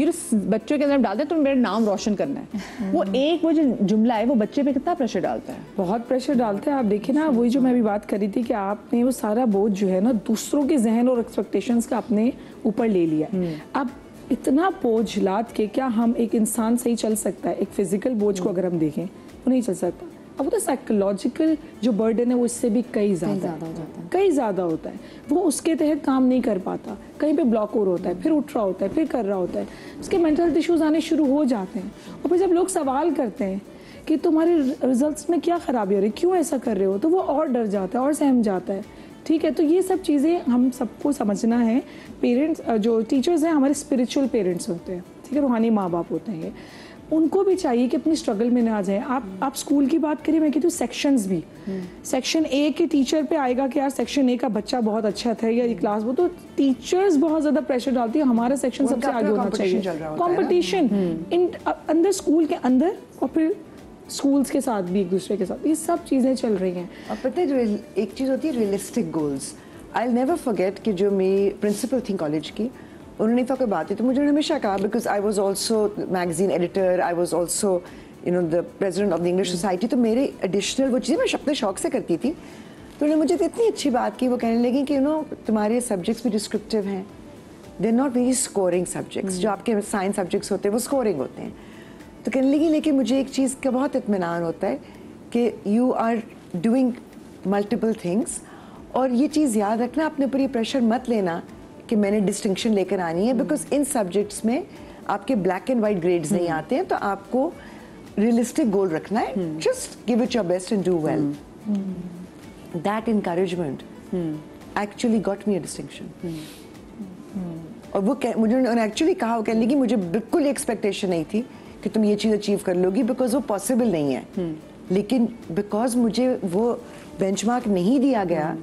ये जो बच्चों के अंदर डाल दे तो मेरा नाम रोशन करना है, वो एक वो जो जुमला है वो बच्चे पे कितना प्रेशर डालता है। बहुत प्रेशर डालता है। आप देखिए ना, वही जो मैं अभी बात कर रही थी कि आपने वो सारा बोझ जो है ना दूसरों के जहन और एक्सपेक्टेशंस का अपने ऊपर ले लिया। अब इतना बोझ लाद के क्या हम एक इंसान सही चल सकता है? एक फिजिकल बोझ को अगर हम देखें वो नहीं चल सकता। अब वो तो साइकोलॉजिकल जो बर्डन है वो इससे भी कई ज़्यादा होता है। वो उसके तहत काम नहीं कर पाता, कहीं पे ब्लॉक और होता है, फिर उठ रहा होता है, फिर कर रहा होता है, उसके मेंटल हेल्थ इश्यूज आने शुरू हो जाते हैं। और फिर जब लोग सवाल करते हैं कि तुम्हारे रिजल्ट्स में क्या खराबी हो रही, क्यों ऐसा कर रहे हो, तो वो और डर जाता है और सहम जाता है। ठीक है, तो ये सब चीज़ें हम सबको समझना है। पेरेंट्स जो टीचर्स हैं हमारे स्पिरिचुअल पेरेंट्स होते हैं, ठीक है, रूहानी माँ बाप होते हैं, उनको भी चाहिए कि अपनी स्ट्रगल में ना आ जाए। आप स्कूल की बात करिए, मैं कहती हूँ सेक्शंस भी, सेक्शन ए के टीचर पे आएगा कि यार सेक्शन ए का बच्चा बहुत अच्छा था या ये क्लास, वो तो टीचर्स बहुत ज़्यादा प्रेशर डालती है हमारा सेक्शन सबसे आगे होना चाहिए। कॉम्पिटिशन अंदर स्कूल के अंदर और फिर स्कूल्स के साथ भी, एक दूसरे के साथ, ये सब चीज़ें चल रही हैं। अब पता है एक चीज़ होती है realistic goals. I will never forget कि जो मेरी प्रिंसिपल थी कॉलेज की, उन्होंने तो कोई बात थी तो मुझे हमेशा कहा, because I was also magazine editor, I was also you know the president of the English society, तो मेरे एडिशनल वो चीज़ें मैं अपने शौक से करती थी। तो उन्होंने मुझे तो इतनी अच्छी बात की, वो कहने लगी कि यू नो तुम्हारे सब्जेक्ट्स भी डिस्क्रिप्टिव हैं, they are not very scoring subjects. जो आपके साइंस सब्जेक्ट्स होते हैं वो स्कोरिंग होते हैं। तो कहने लगी लेकिन मुझे एक चीज़ का बहुत इत्मीनान होता है कि you are doing multiple things, और ये चीज़ याद रखना, अपने ऊपर ये प्रेशर मत लेना कि मैंने डिस्टिंक्शन लेकर आनी है, बिकॉज इन सब्जेक्ट्स में आपके ब्लैक एंड वाइट ग्रेड्स नहीं आते हैं, तो आपको रियलिस्टिक गोल रखना है, just give it your best and do well. That encouragement actually got me a distinction. और वो मुझे उन्होंने एक्चुअली कहा, वो कहने लगी मुझे बिल्कुल एक्सपेक्टेशन नहीं थी कि तुम ये चीज़ अचीव कर लोगी, बिकॉज वो पॉसिबल नहीं है, लेकिन बिकॉज मुझे वो बेंचमार्क नहीं दिया गया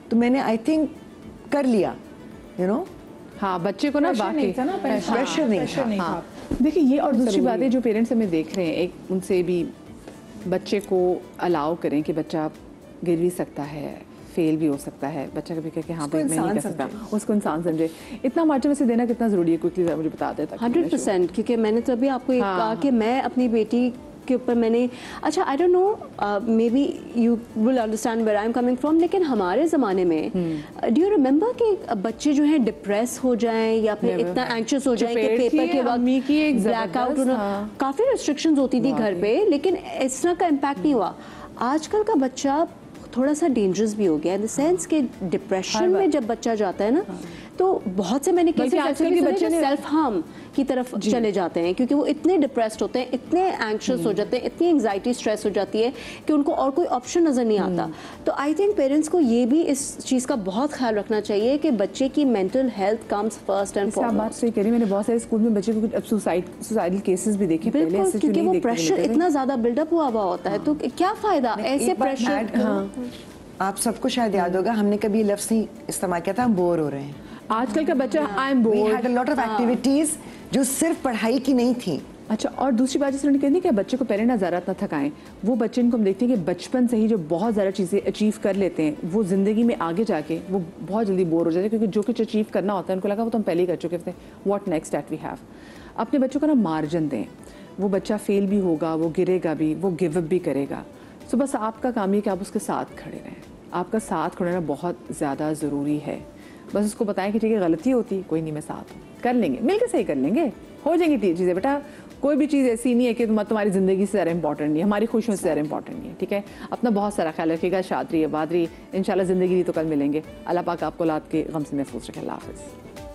तो मैंने आई थिंक कर लिया, यू नो। हाँ, बच्चे को ना बाकी प्रेशर नहीं था। देखिए ये और दूसरी बात है जो पेरेंट्स हमें देख रहे हैं, एक उनसे भी बच्चे को अलाउ करें कि बच्चा गिर भी सकता है, फेल भी हो सकता है, बच्चा कभी कहे कि हाँ भाई मैं नहीं कर सकता, उसको इंसान समझे। इतना मार्जिन से देना कितना ज़रूरी है, क्विकली मुझे बता देता। 100%, क्योंकि मैंने तो अभी आपको एक कहा कि मैं अपनी बेटी के ऊपर मैंने, अच्छा I don't know, maybe you will understand where I am coming from, लेकिन हमारे ज़माने में डू यू रिमेंबर कि बच्चे जो हैं डिप्रेस हो जाएं या फिर इतना एंग्शियस हो जाएं कि पेपर के वक्त ब्लैकआउट होना, काफ़ी रिस्ट्रिक्शंस होती थी घर पे, लेकिन इस तरह का इम्पैक्ट नहीं हुआ। आजकल का बच्चा थोड़ा सा डेंजरस भी हो गया इन द सेंस कि डिप्रेशन में जब बच्चा जाता है ना, तो बहुत से मैंने केसेस ऐसे भी सुने जो सेल्फ हार्म की तरफ चले जाते हैं, क्योंकि वो इतने डिप्रेस्ड होते हैं, इतने एंग्शियस हो जाते हैं, इतनी एंग्जाइटी स्ट्रेस हो जाती है कि उनको और कोई ऑप्शन नज़र नहीं आता। तो आई थिंक पेरेंट्स को ये भी इस चीज़ का बहुत ख्याल रखना चाहिए कि बच्चे की mental health comes first and foremost. बात सही कह रही, मैंने बहुत सारे स्कूल में बच्चे को सुसाइडल केसेस भी देखे पहले, क्योंकि वो प्रेशर इतना ज़्यादा बिल्डअप हुआ होता है, तो क्या फ़ायदा ऐसे प्रेशर। आप सबको शायद याद होगा, हमने कभी लफ्ज़ नहीं इस्तेमाल किया था, हम बोर हो रहे हैं। आजकल का बच्चा I am bored, we had a lot of activities जो सिर्फ पढ़ाई की नहीं थी, अच्छा, और दूसरी बात जैसे उन्होंने कही कि बच्चे को पहले ना ज़्यादा ना थकाएं। वो बच्चे इनको हम देखते हैं कि बचपन से ही जो बहुत ज़्यादा चीज़ें अचीव कर लेते हैं, वो ज़िंदगी में आगे जाके वो बहुत जल्दी बोर हो जाते हैं, क्योंकि जो कुछ अचीव करना होता है उनको लगा वो तो हम पहले ही कर चुके थे, what next that we have. अपने बच्चों को ना मार्जिन दें, वो बच्चा फेल भी होगा, वो गिरेगा भी, वो गिव अप भी करेगा। सो बस आपका काम है कि आप उसके साथ खड़े रहें। आपका साथ खड़े रहना बहुत ज़्यादा ज़रूरी है। बस उसको बताएं कि ठीक है गलती होती, कोई नहीं मैं साथ हूँ, कर लेंगे, मिलकर सही कर लेंगे, हो जाएंगी चीज़ें। बेटा कोई भी चीज़ ऐसी नहीं है कि तुम्हारी ज़िंदगी से ज़्यादा इंपॉर्टेंट नहीं है, हमारी खुशियों से ज़्यादा इंपॉर्टेंट नहीं है। ठीक है, अपना बहुत सारा ख्याल रखिएगा। शाद रहिए, बात रही, इंशाल्लाह ज़िंदगी तो कल मिलेंगे। अल्लाह पाक आपको औलाद के गम से महफूज रखे। अल्लाह हाफ़िज़।